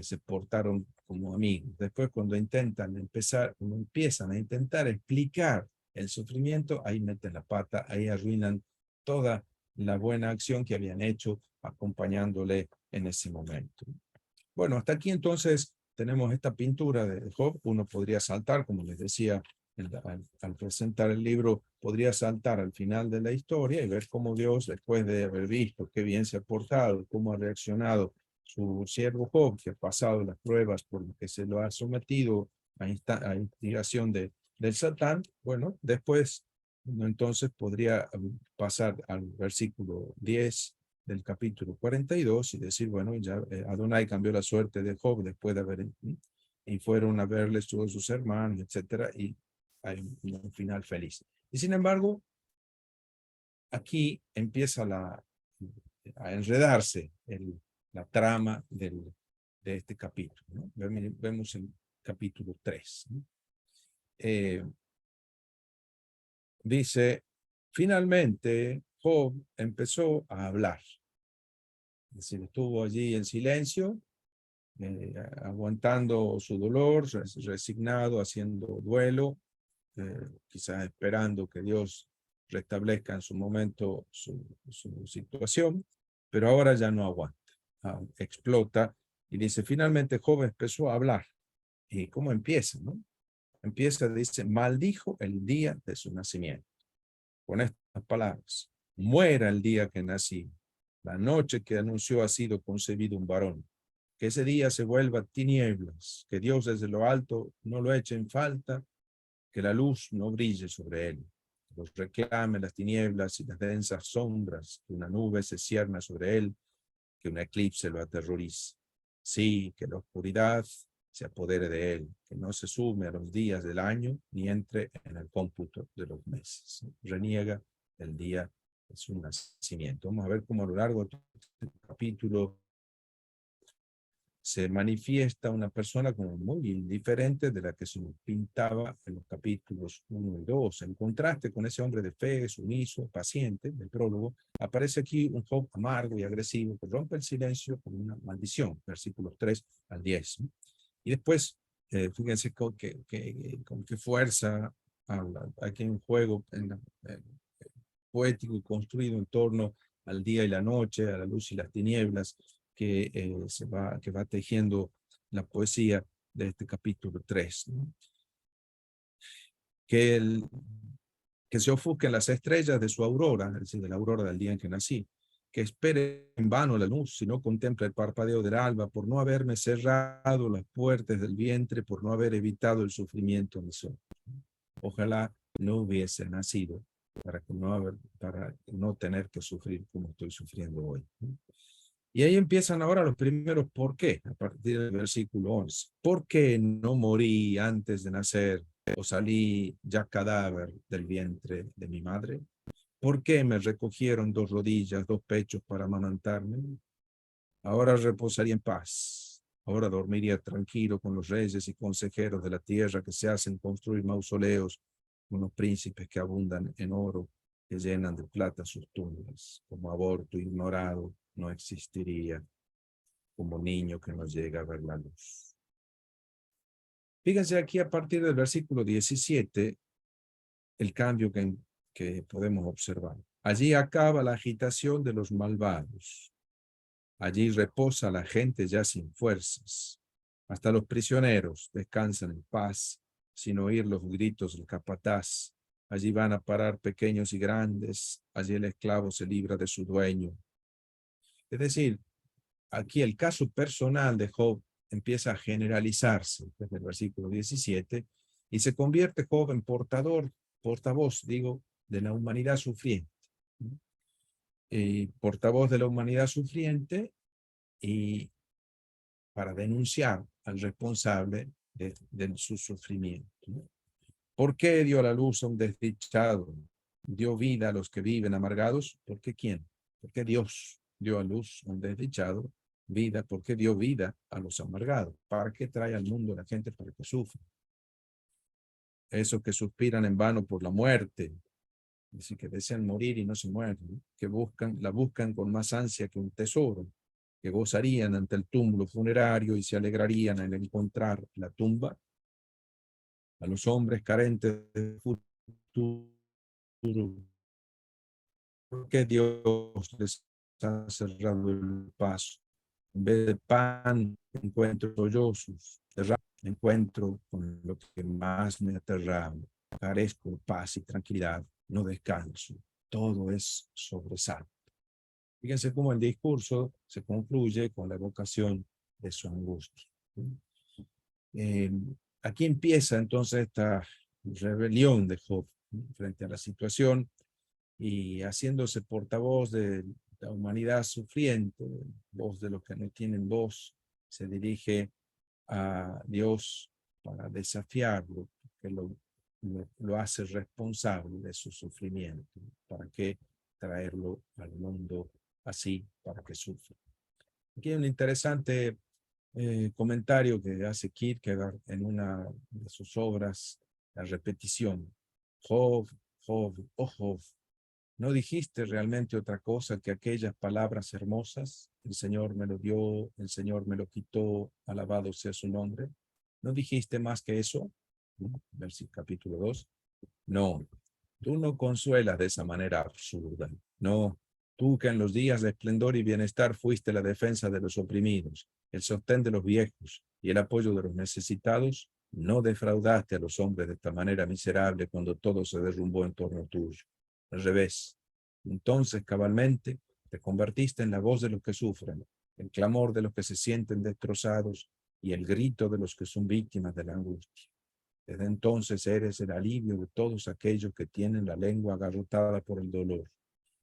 se portaron como amigos. Después cuando empiezan a intentar explicar el sufrimiento, ahí meten la pata, ahí arruinan toda la buena acción que habían hecho acompañándole en ese momento. Bueno, hasta aquí entonces tenemos esta pintura de Job. Uno podría saltar, como les decía, al presentar el libro, podría saltar al final de la historia y ver cómo Dios, después de haber visto qué bien se ha portado, cómo ha reaccionado su siervo Job, que ha pasado las pruebas por lo que se lo ha sometido a instigación del Satán. Bueno, después uno entonces podría pasar al versículo 10 del capítulo 42 y decir, bueno, ya Adonai cambió la suerte de Job después de haber, y fueron a verle todos sus hermanos, etcétera, y hay un final feliz. Y sin embargo, aquí empieza a enredarse la trama de este capítulo, ¿no? Vemos el capítulo 3, ¿no? Dice, finalmente Job empezó a hablar. Es decir, estuvo allí en silencio, aguantando su dolor, resignado, haciendo duelo, quizás esperando que Dios restablezca en su momento su situación, pero ahora ya no aguanta, explota y dice, finalmente Job empezó a hablar. ¿Y cómo empieza, no? Empieza, dice, maldijo el día de su nacimiento. Con estas palabras, muera el día que nací, la noche que anunció ha sido concebido un varón, que ese día se vuelva tinieblas, que Dios desde lo alto no lo eche en falta, que la luz no brille sobre él, que los reclame las tinieblas y las densas sombras, que una nube se cierna sobre él, que un eclipse lo aterrorice. Sí, que la oscuridad se apodere de él, que no se sume a los días del año, ni entre en el cómputo de los meses. Reniega el día de su nacimiento. Vamos a ver cómo a lo largo de este capítulo se manifiesta una persona como muy diferente de la que se nos pintaba en los capítulos 1 y 2. En contraste con ese hombre de fe, sumiso, paciente, del prólogo, aparece aquí un Job amargo y agresivo que rompe el silencio con una maldición, versículos 3 al 10. ¿No? Y después, fíjense con qué fuerza habla. Aquí hay un juego poético y construido en torno al día y la noche, a la luz y las tinieblas, que va tejiendo la poesía. de este capítulo 3, ¿no? Que se ofusquen las estrellas de su aurora, es decir, de la aurora del día en que nací, que espere en vano la luz, si no contempla el parpadeo del alba, por no haberme cerrado las puertas del vientre, por no haber evitado el sufrimiento de mis ojos. Ojalá no hubiese nacido para no tener que sufrir como estoy sufriendo hoy. Y ahí empiezan ahora los primeros por qué, a partir del versículo 11. ¿Por qué no morí antes de nacer o salí ya cadáver del vientre de mi madre? ¿Por qué me recogieron 2 rodillas, 2 pechos para amamantarme? Ahora reposaría en paz. Ahora dormiría tranquilo con los reyes y consejeros de la tierra que se hacen construir mausoleos, con los príncipes que abundan en oro, que llenan de plata sus tumbas. Como aborto ignorado no existiría, como niño que no llega a ver la luz. Fíjense aquí a partir del versículo 17, el cambio que podemos observar. Allí acaba la agitación de los malvados. Allí reposa la gente ya sin fuerzas. Hasta los prisioneros descansan en paz, sin oír los gritos del capataz. Allí van a parar pequeños y grandes. Allí el esclavo se libra de su dueño. Es decir, aquí el caso personal de Job empieza a generalizarse desde el versículo 17 y se convierte Job en portavoz, digo, de la humanidad sufriente. Portavoz de la humanidad sufriente y para denunciar al responsable de su sufrimiento. ¿Por qué dio a la luz a un desdichado? ¿Dio vida a los que viven amargados? ¿Por qué quién? ¿Por qué Dios dio a luz a un desdichado? Vida, ¿por qué dio vida a los amargados? ¿Para qué trae al mundo a la gente? Para que sufra. Esos que suspiran en vano por la muerte, es decir, que desean morir y no se mueren, ¿no? Que la buscan con más ansia que un tesoro, que gozarían ante el túmulo funerario y se alegrarían al encontrar la tumba. A los hombres carentes de futuro, ¿por qué Dios les ha cerrado el paso? En vez de pan, encuentro sollozos, encuentro con lo que más me aterraba. Carezco de paz y tranquilidad, no descanso. Todo es sobresalto. Fíjense cómo el discurso se concluye con la evocación de su angustia. Eh, Aquí empieza entonces esta rebelión de Job, ¿no?, frente a la situación y haciéndose portavoz de la humanidad sufriente, voz de los que no tienen voz, se dirige a Dios para desafiarlo, que lo hace responsable de su sufrimiento. ¿Para qué traerlo al mundo así para que sufra? Aquí hay un interesante comentario que hace Kierkegaard en una de sus obras, La repetición. Job, Job, oh Job, ¿no dijiste realmente otra cosa que aquellas palabras hermosas? El Señor me lo dio, el Señor me lo quitó, alabado sea su nombre. ¿No dijiste más que eso? Versículo capítulo 2. No, tú no consuelas de esa manera absurda. No, tú que en los días de esplendor y bienestar fuiste la defensa de los oprimidos, el sostén de los viejos y el apoyo de los necesitados, no defraudaste a los hombres de esta manera miserable cuando todo se derrumbó en torno tuyo. Al revés, entonces cabalmente te convertiste en la voz de los que sufren, el clamor de los que se sienten destrozados y el grito de los que son víctimas de la angustia. Desde entonces eres el alivio de todos aquellos que tienen la lengua agarrotada por el dolor.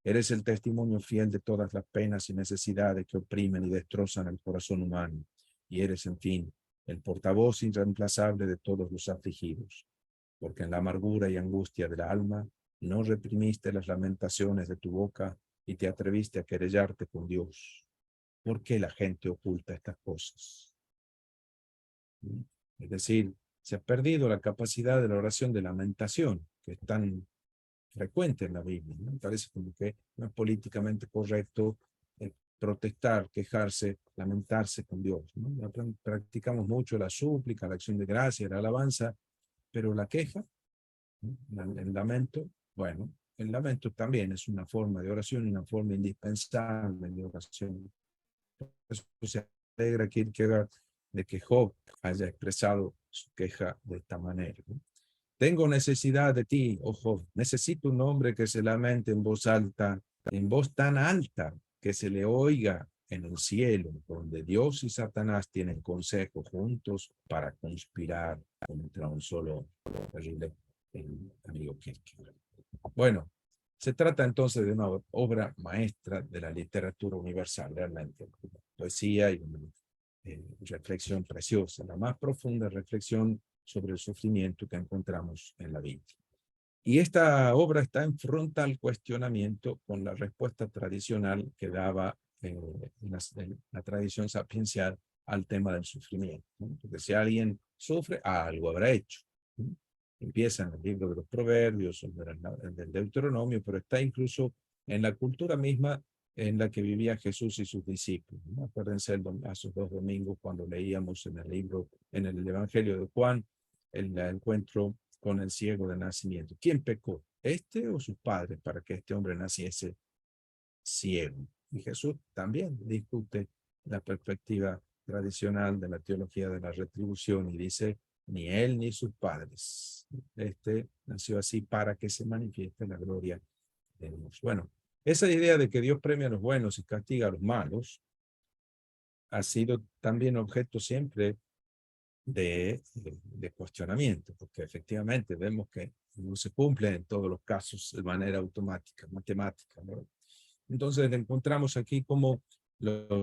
Eres el testimonio fiel de todas las penas y necesidades que oprimen y destrozan el corazón humano. Y eres, en fin, el portavoz irreemplazable de todos los afligidos. Porque en la amargura y angustia del alma no reprimiste las lamentaciones de tu boca y te atreviste a querellarte con Dios. ¿Por qué la gente oculta estas cosas? Es decir, se ha perdido la capacidad de la oración de lamentación, que es tan frecuente en la Biblia, ¿no? Parece como que no es políticamente correcto protestar, quejarse, lamentarse con Dios, ¿no? Practicamos mucho la súplica, la acción de gracia, la alabanza, pero la queja, ¿no?, el lamento, bueno, el lamento también es una forma de oración, una forma indispensable de oración. Eso se alegra Kierkegaard de que Job haya expresado su queja de esta manera, ¿no? Tengo necesidad de ti, oh Job. Necesito un hombre que se lamente en voz alta, en voz tan alta que se le oiga en el cielo, donde Dios y Satanás tienen consejo juntos para conspirar contra un solo terrible amigo Kierkegaard. Bueno, se trata entonces de una obra maestra de la literatura universal, realmente. Poesía y una reflexión preciosa, la más profunda reflexión sobre el sufrimiento que encontramos en la Biblia. Y esta obra está en frontal cuestionamiento con la respuesta tradicional que daba la tradición sapiencial al tema del sufrimiento, ¿no? Porque si alguien sufre, algo habrá hecho, ¿no? Empieza en el libro de los Proverbios, del Deuteronomio, pero está incluso en la cultura misma en la que vivía Jesús y sus discípulos, ¿no? Acuérdense hace 2 domingos cuando leíamos en el libro, en el Evangelio de Juan, el encuentro con el ciego de nacimiento. ¿Quién pecó? ¿Este o sus padres para que este hombre naciese ciego? Y Jesús también discute la perspectiva tradicional de la teología de la retribución y dice, ni él ni sus padres. Este nació así para que se manifieste la gloria de Dios. Bueno, esa idea de que Dios premia a los buenos y castiga a los malos ha sido también objeto siempre de cuestionamiento, porque efectivamente vemos que no se cumple en todos los casos de manera automática, matemática, ¿no? Entonces encontramos aquí como el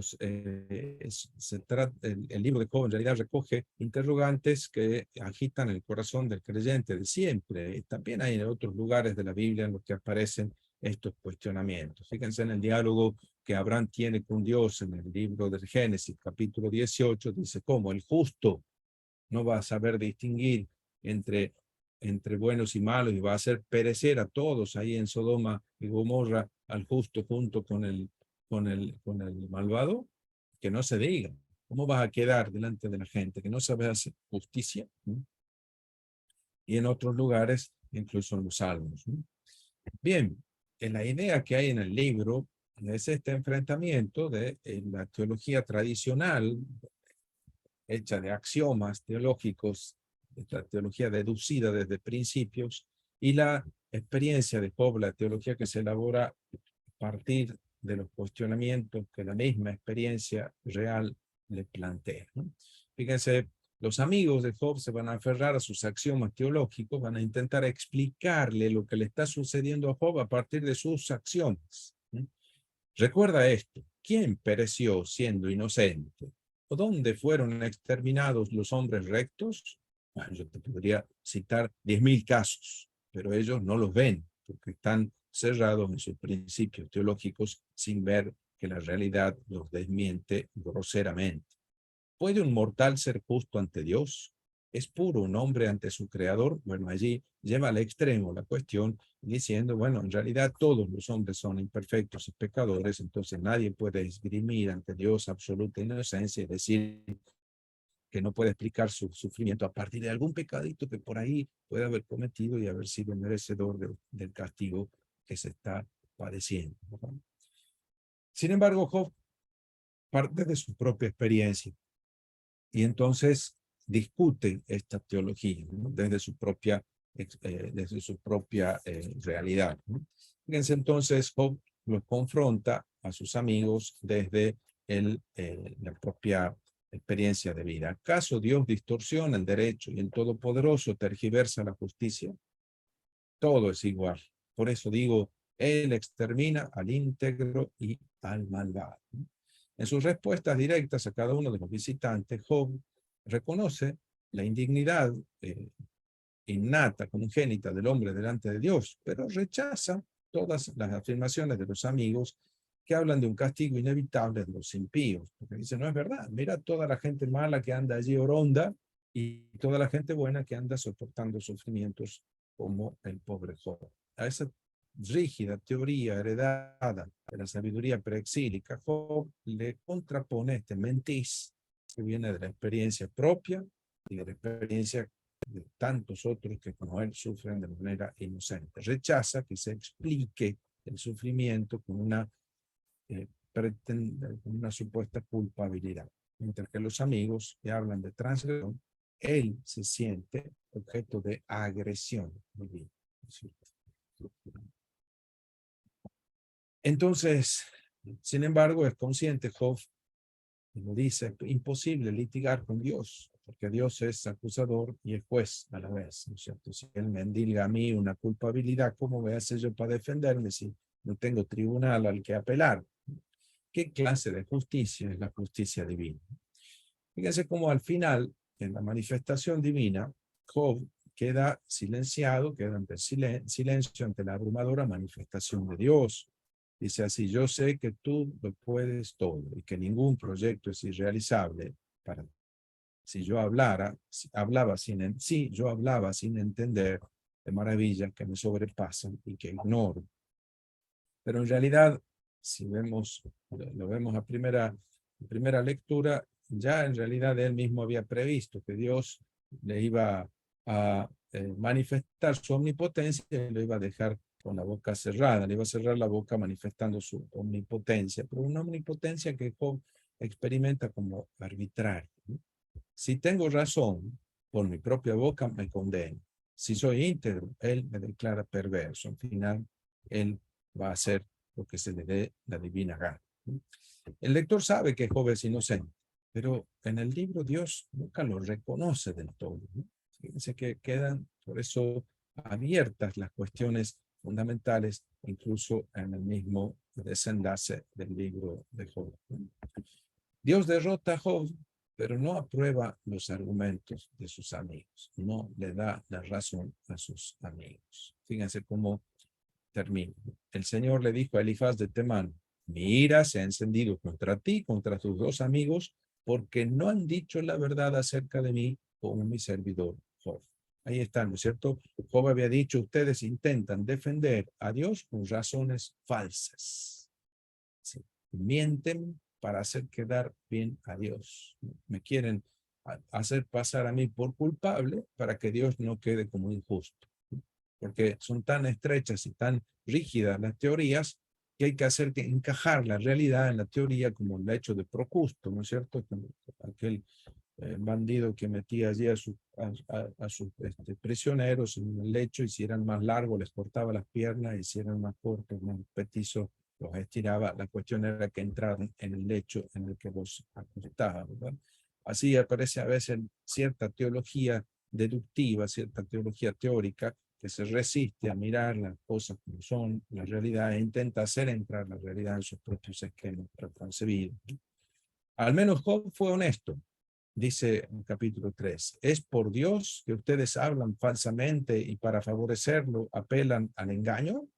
libro de Job en realidad recoge interrogantes que agitan el corazón del creyente de siempre. Y también hay en otros lugares de la Biblia en los que aparecen estos cuestionamientos. Fíjense en el diálogo que Abraham tiene con Dios en el libro del Génesis, capítulo 18, dice, ¿cómo? El justo no va a saber distinguir entre buenos y malos y va a hacer perecer a todos ahí en Sodoma y Gomorra al justo junto con el malvado. Que no se diga. ¿Cómo vas a quedar delante de la gente que no sabe hacer justicia? ¿No? Y en otros lugares, incluso en los Salmos, ¿no? Bien, en la idea que hay en el libro es este enfrentamiento de la teología tradicional hecha de axiomas teológicos, esta teología deducida desde principios, y la experiencia de Job, la teología que se elabora a partir de los cuestionamientos que la misma experiencia real le plantea, ¿no? Fíjense, los amigos de Job se van a aferrar a sus axiomas teológicos, van a intentar explicarle lo que le está sucediendo a Job a partir de sus axiomas, ¿no? Recuerda esto, ¿quién pereció siendo inocente? ¿O dónde fueron exterminados los hombres rectos? Bueno, yo te podría citar 10.000 casos, pero ellos no los ven, porque están cerrados en sus principios teológicos sin ver que la realidad los desmiente groseramente. ¿Puede un mortal ser justo ante Dios? ¿Es puro un hombre ante su creador? Bueno, allí lleva al extremo la cuestión diciendo, bueno, en realidad todos los hombres son imperfectos y pecadores, entonces nadie puede esgrimir ante Dios absoluta inocencia y decir que no puede explicar su sufrimiento a partir de algún pecadito que por ahí puede haber cometido y haber sido merecedor del castigo que se está padeciendo, ¿no? Sin embargo, Job parte de su propia experiencia y entonces discute esta teología, ¿no? Desde su propia realidad, ¿no? Fíjense entonces, Job los confronta a sus amigos desde la propia experiencia de vida. ¿Acaso Dios distorsiona el derecho y el Todopoderoso tergiversa la justicia? Todo es igual. Por eso digo, Él extermina al íntegro y al malvado. En sus respuestas directas a cada uno de los visitantes, Job reconoce la indignidad innata, congénita del hombre delante de Dios, pero rechaza todas las afirmaciones de los amigos que hablan de un castigo inevitable de los impíos. Porque dice, no es verdad, mira toda la gente mala que anda allí oronda y toda la gente buena que anda soportando sufrimientos como el pobre Job. A esa rígida teoría heredada de la sabiduría preexílica, Job le contrapone este mentis que viene de la experiencia propia y de la experiencia de tantos otros que como él sufren de manera inocente. Rechaza que se explique el sufrimiento con una supuesta culpabilidad. mientras que los amigos que hablan de transgresión, él se siente objeto de agresión divina. Entonces, sin embargo, es consciente Job, como dice, es imposible litigar con Dios, porque Dios es acusador y es juez a la vez, ¿no es cierto? Si Él me endilga a mí una culpabilidad, ¿cómo voy a hacer yo para defenderme si no tengo tribunal al que apelar? ¿Qué clase de justicia es la justicia divina? Fíjense cómo al final, en la manifestación divina, Job queda silenciado, queda ante silencio ante la abrumadora manifestación de Dios. Dice así: yo sé que tú lo puedes todo y que ningún proyecto es irrealizable para ti. Si yo yo hablaba sin entender de maravillas que me sobrepasan y que ignoro. Pero en realidad, si lo vemos a primera lectura, ya en realidad él mismo había previsto que Dios le iba a manifestar su omnipotencia y lo iba a dejar con la boca cerrada, le iba a cerrar la boca manifestando su omnipotencia, pero una omnipotencia que Job experimenta como arbitraria. Si tengo razón, por mi propia boca me condeno. Si soy íntegro, él me declara perverso. Al final, él va a hacer lo que se le dé la divina gana. El lector sabe que Job es inocente, pero en el libro Dios nunca lo reconoce del todo. Fíjense que quedan, por eso, abiertas las cuestiones fundamentales, incluso en el mismo desenlace del libro de Job. Dios derrota a Job, pero no aprueba los argumentos de sus amigos, no le da la razón a sus amigos. Fíjense cómo termina. El Señor le dijo a Elifaz de Temán: mi ira se ha encendido contra ti, contra tus dos amigos, porque no han dicho la verdad acerca de mí como mi servidor Job. Ahí está, ¿no es cierto? Job había dicho: ustedes intentan defender a Dios con razones falsas. Sí. Mienten para hacer quedar bien a Dios. Me quieren hacer pasar a mí por culpable para que Dios no quede como injusto. Porque son tan estrechas y tan rígidas las teorías que hay que hacer que encajar la realidad en la teoría, como el hecho de Procusto, ¿no es cierto? Como aquel bandido que metía allí a sus prisioneros en el lecho, y si eran más largos les cortaba las piernas, y si eran más cortos, más petizos, los estiraba. La cuestión era que entraran en el lecho en el que los acostaba, ¿verdad? Así aparece a veces cierta teología deductiva, cierta teología teórica, que se resiste a mirar las cosas como son, la realidad, e intenta hacer entrar la realidad en sus propios esquemas preconcebidos. Al menos Job fue honesto. Dice en capítulo 3, es por Dios que ustedes hablan falsamente y para favorecerlo apelan al engaño.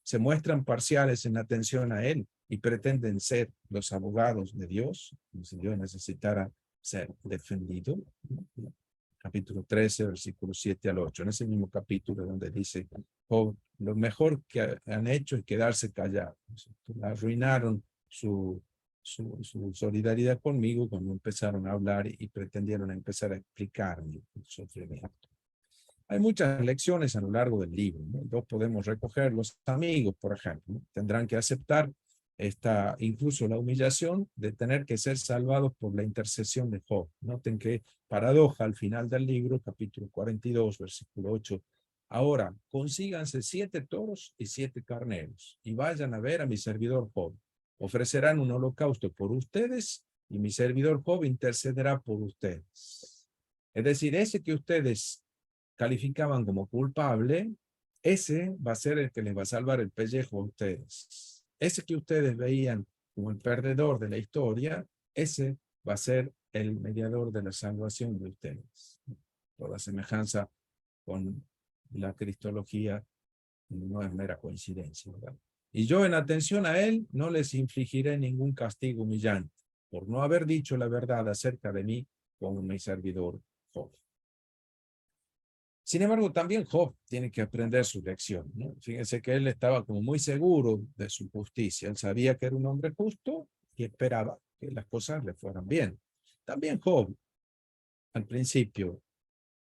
Se muestran parciales en atención a él y pretenden ser los abogados de Dios, como si Dios necesitara ser defendido. Capítulo 13, versículos 7 al 8, en ese mismo capítulo donde dice: oh, lo mejor que han hecho es quedarse callados. Arruinaron su solidaridad conmigo cuando empezaron a hablar y pretendieron empezar a explicarme el sufrimiento. Hay muchas lecciones a lo largo del libro, ¿no? Los podemos recoger. Los amigos, por ejemplo, tendrán que aceptar incluso la humillación de tener que ser salvados por la intercesión de Job. Noten qué paradoja al final del libro, capítulo 42, versículo 8. Ahora, consíganse 7 toros y 7 carneros y vayan a ver a mi servidor Job. Ofrecerán un holocausto por ustedes y mi servidor Job intercederá por ustedes. Es decir, ese que ustedes calificaban como culpable, ese va a ser el que les va a salvar el pellejo a ustedes. Ese que ustedes veían como el perdedor de la historia, ese va a ser el mediador de la salvación de ustedes. Toda semejanza con la cristología no es mera coincidencia, ¿verdad? Y yo, en atención a él, no les infligiré ningún castigo humillante por no haber dicho la verdad acerca de mí como mi servidor Job. Sin embargo, también Job tiene que aprender su lección, ¿no? Fíjense que él estaba como muy seguro de su justicia. Él sabía que era un hombre justo y esperaba que las cosas le fueran bien. También Job, al principio,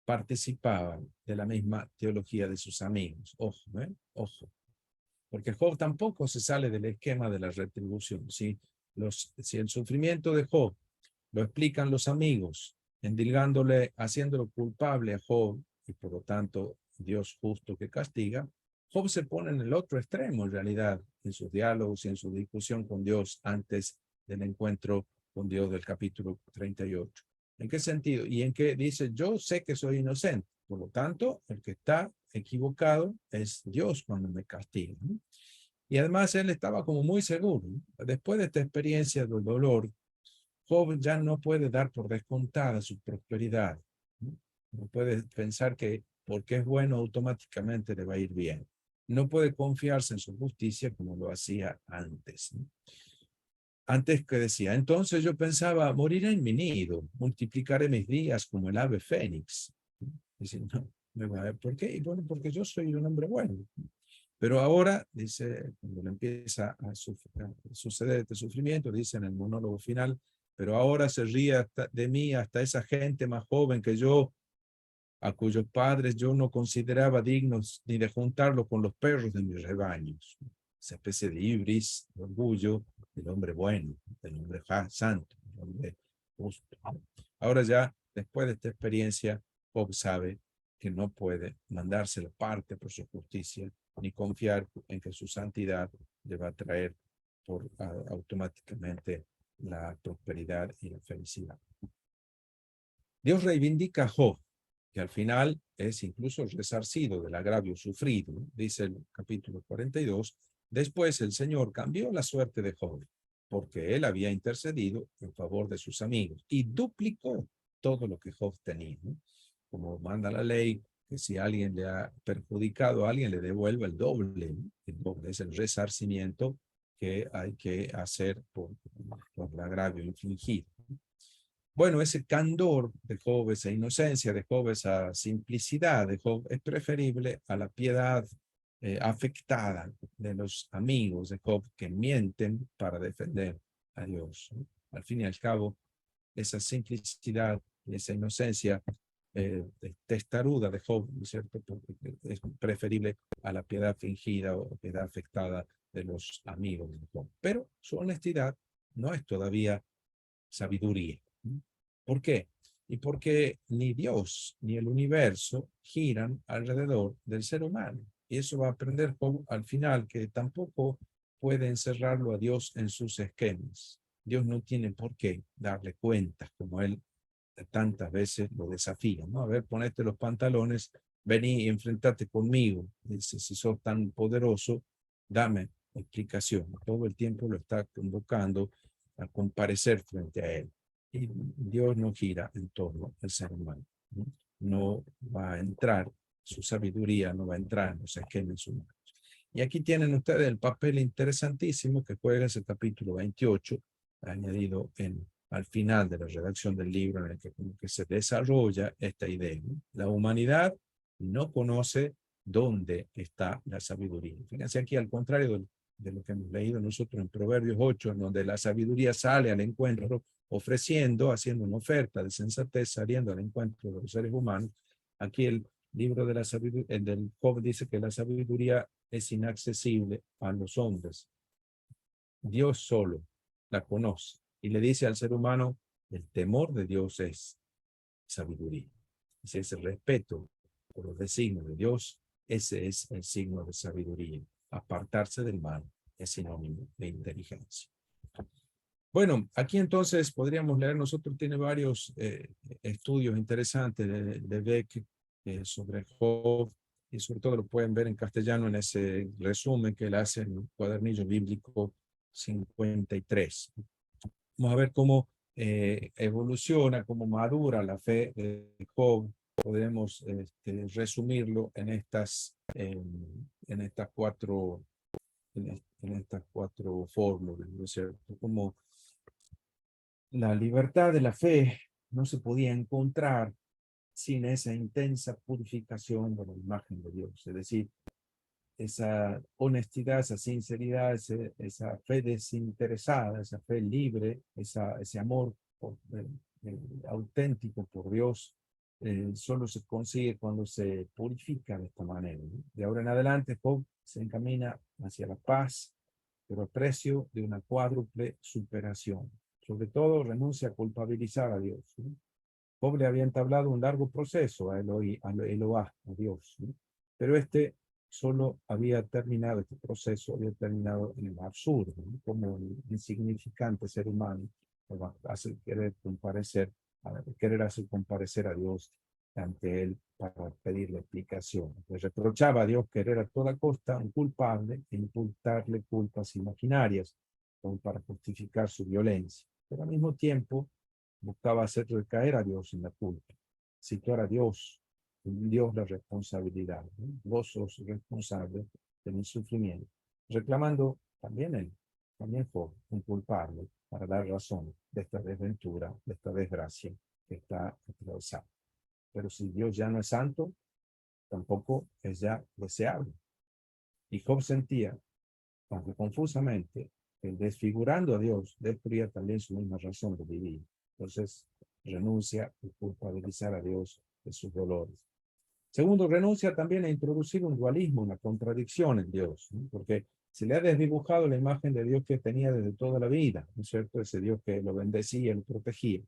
participaba de la misma teología de sus amigos. Ojo, ojo. Porque Job tampoco se sale del esquema de la retribución. Si el sufrimiento de Job lo explican los amigos, endilgándole, haciéndolo culpable a Job, y por lo tanto Dios justo que castiga. Job se pone en el otro extremo en realidad, en sus diálogos y en su discusión con Dios antes del encuentro con Dios del capítulo 38. ¿En qué sentido? Y en que dice, yo sé que soy inocente, por lo tanto, el que está equivocado es Dios cuando me castiga, ¿no? Y además él estaba como muy seguro, ¿no? Después de esta experiencia del dolor, Job ya no puede dar por descontada su prosperidad, ¿no? No puede pensar que porque es bueno automáticamente le va a ir bien. No puede confiarse en su justicia como lo hacía antes, ¿no? Antes que decía, entonces yo pensaba, moriré en mi nido, multiplicaré mis días como el ave fénix. Dice, no, me va a ver, ¿por qué? Y bueno, porque yo soy un hombre bueno. Pero ahora, dice, cuando le empieza a suceder este sufrimiento, dice en el monólogo final, pero ahora se ríe de mí hasta esa gente más joven que yo, a cuyos padres yo no consideraba dignos ni de juntarlo con los perros de mis rebaños. Esa especie de ibris, de orgullo del hombre bueno, del hombre santo, del hombre justo. Ahora ya, después de esta experiencia, Job sabe que no puede mandárselo parte por su justicia, ni confiar en que su santidad le va a traer automáticamente la prosperidad y la felicidad. Dios reivindica a Job, que al final es incluso resarcido del agravio sufrido, ¿no? Dice el capítulo 42, después el Señor cambió la suerte de Job, porque él había intercedido en favor de sus amigos y duplicó todo lo que Job tenía, ¿no? Como manda la ley, que si alguien le ha perjudicado a alguien, le devuelva el doble, ¿no? El doble es el resarcimiento que hay que hacer por el agravio infligido. Bueno, ese candor de Job, esa inocencia de Job, esa simplicidad de Job es preferible a la piedad afectada de los amigos de Job que mienten para defender a Dios, ¿no? Al fin y al cabo, esa simplicidad y esa inocencia testaruda de Job, ¿no es cierto? Es preferible a la piedad fingida o piedad afectada de los amigos de Job. Pero su honestidad no es todavía sabiduría. ¿Por qué? Y porque ni Dios ni el universo giran alrededor del ser humano. Y eso va a aprender al final, que tampoco puede encerrarlo a Dios en sus esquemas. Dios no tiene por qué darle cuentas como él tantas veces lo desafía, ¿no? A ver, ponete los pantalones, vení y enfrentate conmigo. Dice, si sos tan poderoso, dame explicación. Todo el tiempo lo está convocando a comparecer frente a él. Y Dios no gira en torno al ser humano, ¿no? No va a entrar, su sabiduría no va a entrar en los esquemas humanos. Y aquí tienen ustedes el papel interesantísimo que juega ese capítulo 28, añadido al final de la redacción del libro, en el que, como que se desarrolla esta idea, ¿no? La humanidad no conoce dónde está la sabiduría. Fíjense aquí, al contrario de lo que hemos leído nosotros en Proverbios 8, en donde la sabiduría sale al encuentro, ofreciendo, haciendo una oferta de sensatez, saliendo al encuentro de los seres humanos. Aquí el libro de la sabiduría, el del Job, dice que la sabiduría es inaccesible a los hombres. Dios solo la conoce y le dice al ser humano, el temor de Dios es sabiduría. Ese es el respeto por los designios de Dios. Ese es el signo de sabiduría. Apartarse del mal es sinónimo de inteligencia. Bueno, aquí entonces podríamos leer, nosotros tiene varios estudios interesantes de Beck sobre Job, y sobre todo lo pueden ver en castellano en ese resumen que él hace en el cuadernillo bíblico 53. Vamos a ver cómo evoluciona, cómo madura la fe de Job. Podemos resumirlo en estas cuatro fórmulas, ¿no es cierto? Como la libertad de la fe no se podía encontrar sin esa intensa purificación de la imagen de Dios. Es decir, esa honestidad, esa sinceridad, esa fe desinteresada, esa fe libre, ese amor auténtico por Dios, solo se consigue cuando se purifica de esta manera, ¿no? De ahora en adelante, Job se encamina hacia la paz, pero a precio de una cuádruple superación. Sobre todo, renuncia a culpabilizar a Dios, ¿sí? Job le había entablado un largo proceso a Eloá, a Dios, ¿sí? Pero solo había terminado, este proceso había terminado en el absurdo, ¿no? Como un insignificante ser humano, querer hacer comparecer a Dios ante él para pedirle explicación. Le reprochaba a Dios querer a toda costa un culpable e imputarle culpas imaginarias, como para justificar su violencia. Pero al mismo tiempo buscaba hacer recaer a Dios en la culpa, situar a Dios, en Dios la responsabilidad, ¿no? Vos sos responsable de mi sufrimiento, reclamando también él, también Job, un culpable para dar razón de esta desventura, de esta desgracia que está atravesando. Pero si Dios ya no es santo, tampoco es ya deseable. Y Job sentía, aunque confusamente, que desfigurando a Dios destruía también su misma razón de vivir. Entonces renuncia a culpabilizar a Dios de sus dolores. Segundo, renuncia también a introducir un dualismo, una contradicción en Dios, ¿no? Porque se le ha desdibujado la imagen de Dios que tenía desde toda la vida, ¿no es cierto? Ese Dios que lo bendecía, lo protegía.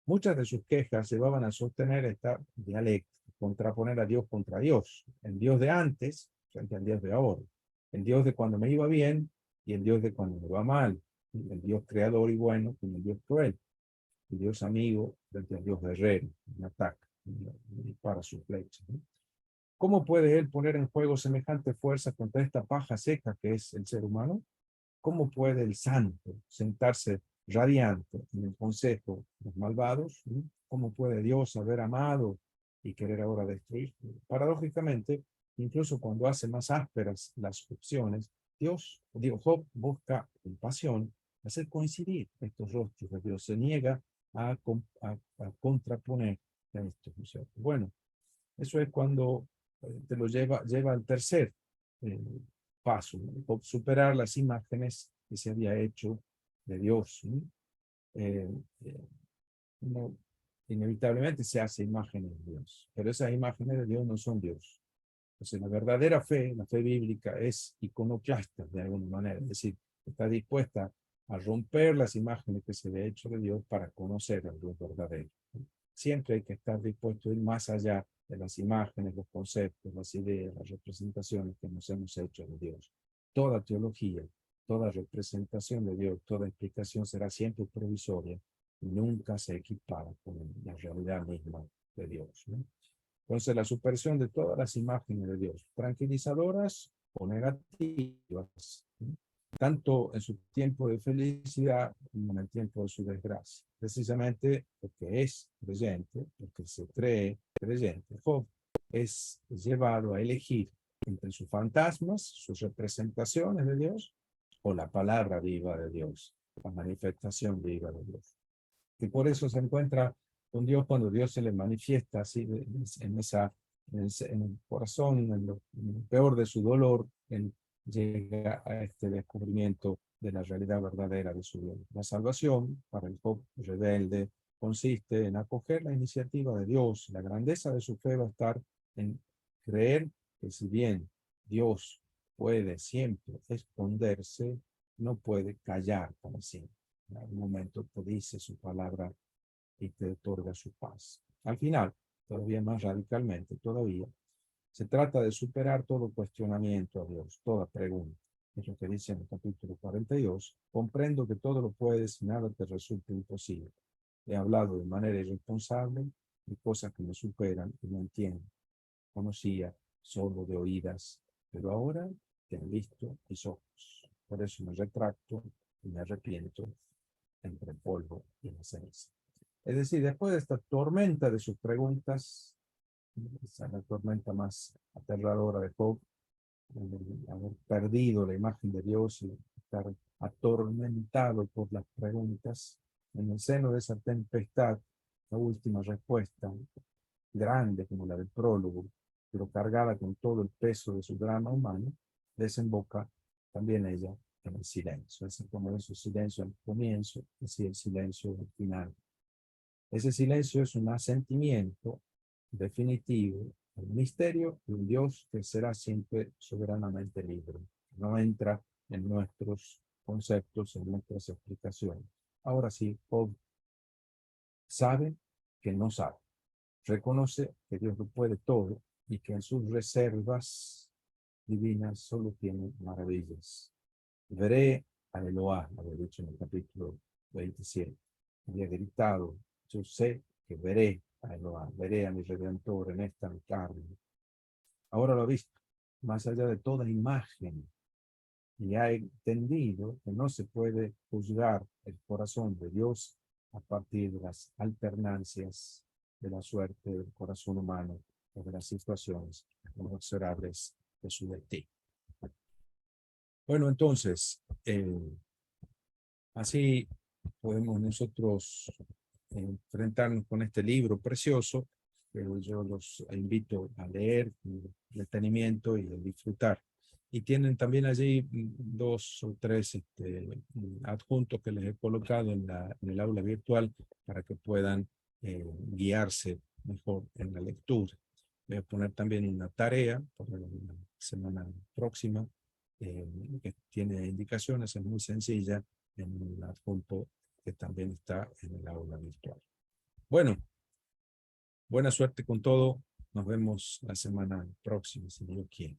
Muchas de sus quejas llevaban a sostener esta dialéctica, contraponer a Dios contra Dios, el Dios de antes frente al Dios de ahora, el Dios de cuando me iba bien y el Dios de cuando me va mal, el Dios creador y bueno y el Dios cruel, el Dios amigo frente al Dios guerrero, un ataque y para su flecha, ¿no? ¿Cómo puede él poner en juego semejante fuerza contra esta paja seca que es el ser humano? ¿Cómo puede el santo sentarse radiante en el consejo de los malvados? ¿Sí? ¿Cómo puede Dios haber amado y querer ahora destruir? Paradójicamente, incluso cuando hace más ásperas las opciones, Job busca con pasión hacer coincidir estos rostros de Dios, se niega a contraponer a estos, ¿no es cierto? Bueno, eso es cuando te lo lleva al tercer eh, paso, ¿no? Superar las imágenes que se había hecho de Dios, ¿no? Eh, eh, uno inevitablemente se hace imágenes de Dios, pero esas imágenes de Dios no son Dios. Entonces, la verdadera fe, la fe bíblica, es iconoclasta de alguna manera, es decir, está dispuesta a romper las imágenes que se le ha hecho de Dios para conocer al Dios verdadero. Siempre hay que estar dispuesto a ir más allá de las imágenes, los conceptos, las ideas, las representaciones que nos hemos hecho de Dios. Toda teología, toda representación de Dios, toda explicación será siempre provisoria y nunca se equipara con la realidad misma de Dios, ¿no? Entonces, la supersión de todas las imágenes de Dios, tranquilizadoras o negativas, ¿no? Tanto en su tiempo de felicidad como en el tiempo de su desgracia. Precisamente porque es creyente, porque se cree creyente, Job es llevado a elegir entre sus fantasmas, sus representaciones de Dios, o la palabra viva de Dios, la manifestación viva de Dios. Y por eso se encuentra con Dios cuando Dios se le manifiesta así en el corazón, en el peor de su dolor, él llega a este descubrimiento de la realidad verdadera de su vida. La salvación para el Job rebelde consiste en acoger la iniciativa de Dios. La grandeza de su fe va a estar en creer que si bien Dios puede siempre esconderse, no puede callar para siempre. En algún momento te dice su palabra y te otorga su paz. Al final, todavía más radicalmente, todavía, se trata de superar todo cuestionamiento a Dios, toda pregunta. Es lo que dice en el capítulo 42. Comprendo que todo lo puedes y nada te resulta imposible. He hablado de manera irresponsable de cosas que me superan y no entiendo. Conocía solo de oídas, pero ahora te han visto mis ojos. Por eso me retracto y me arrepiento entre el polvo y la ceniza. Es decir, después de esta tormenta de sus preguntas, esa es la tormenta más aterradora de Job, haber perdido la imagen de Dios y estar atormentado por las preguntas, en el seno de esa tempestad, la última respuesta, grande como la del prólogo, pero cargada con todo el peso de su drama humano, desemboca también ella en el silencio. Es como ese silencio al comienzo, así el silencio al final. Ese silencio es un asentimiento definitivo al misterio de un Dios que será siempre soberanamente libre. No entra en nuestros conceptos, en nuestras explicaciones. Ahora sí, Job sabe que no sabe. Reconoce que Dios lo puede todo y que en sus reservas divinas solo tiene maravillas. Veré a Eloá, había dicho en el capítulo 27. Había gritado, yo sé que veré a Eloá, veré a mi Redentor en esta mi carne. Ahora lo ha visto, más allá de toda imagen, y ha entendido que no se puede juzgar el corazón de Dios a partir de las alternancias de la suerte del corazón humano o de las situaciones inexorables de su destino. Bueno, entonces, así podemos nosotros enfrentarnos con este libro precioso, pero yo los invito a leer con detenimiento y a disfrutar. Y tienen también allí dos o tres adjuntos que les he colocado en el aula virtual para que puedan guiarse mejor en la lectura. Voy a poner también una tarea para la semana próxima que tiene indicaciones, es muy sencilla, en el adjunto que también está en el aula virtual. Bueno, buena suerte con todo. Nos vemos la semana próxima, si Dios quiere.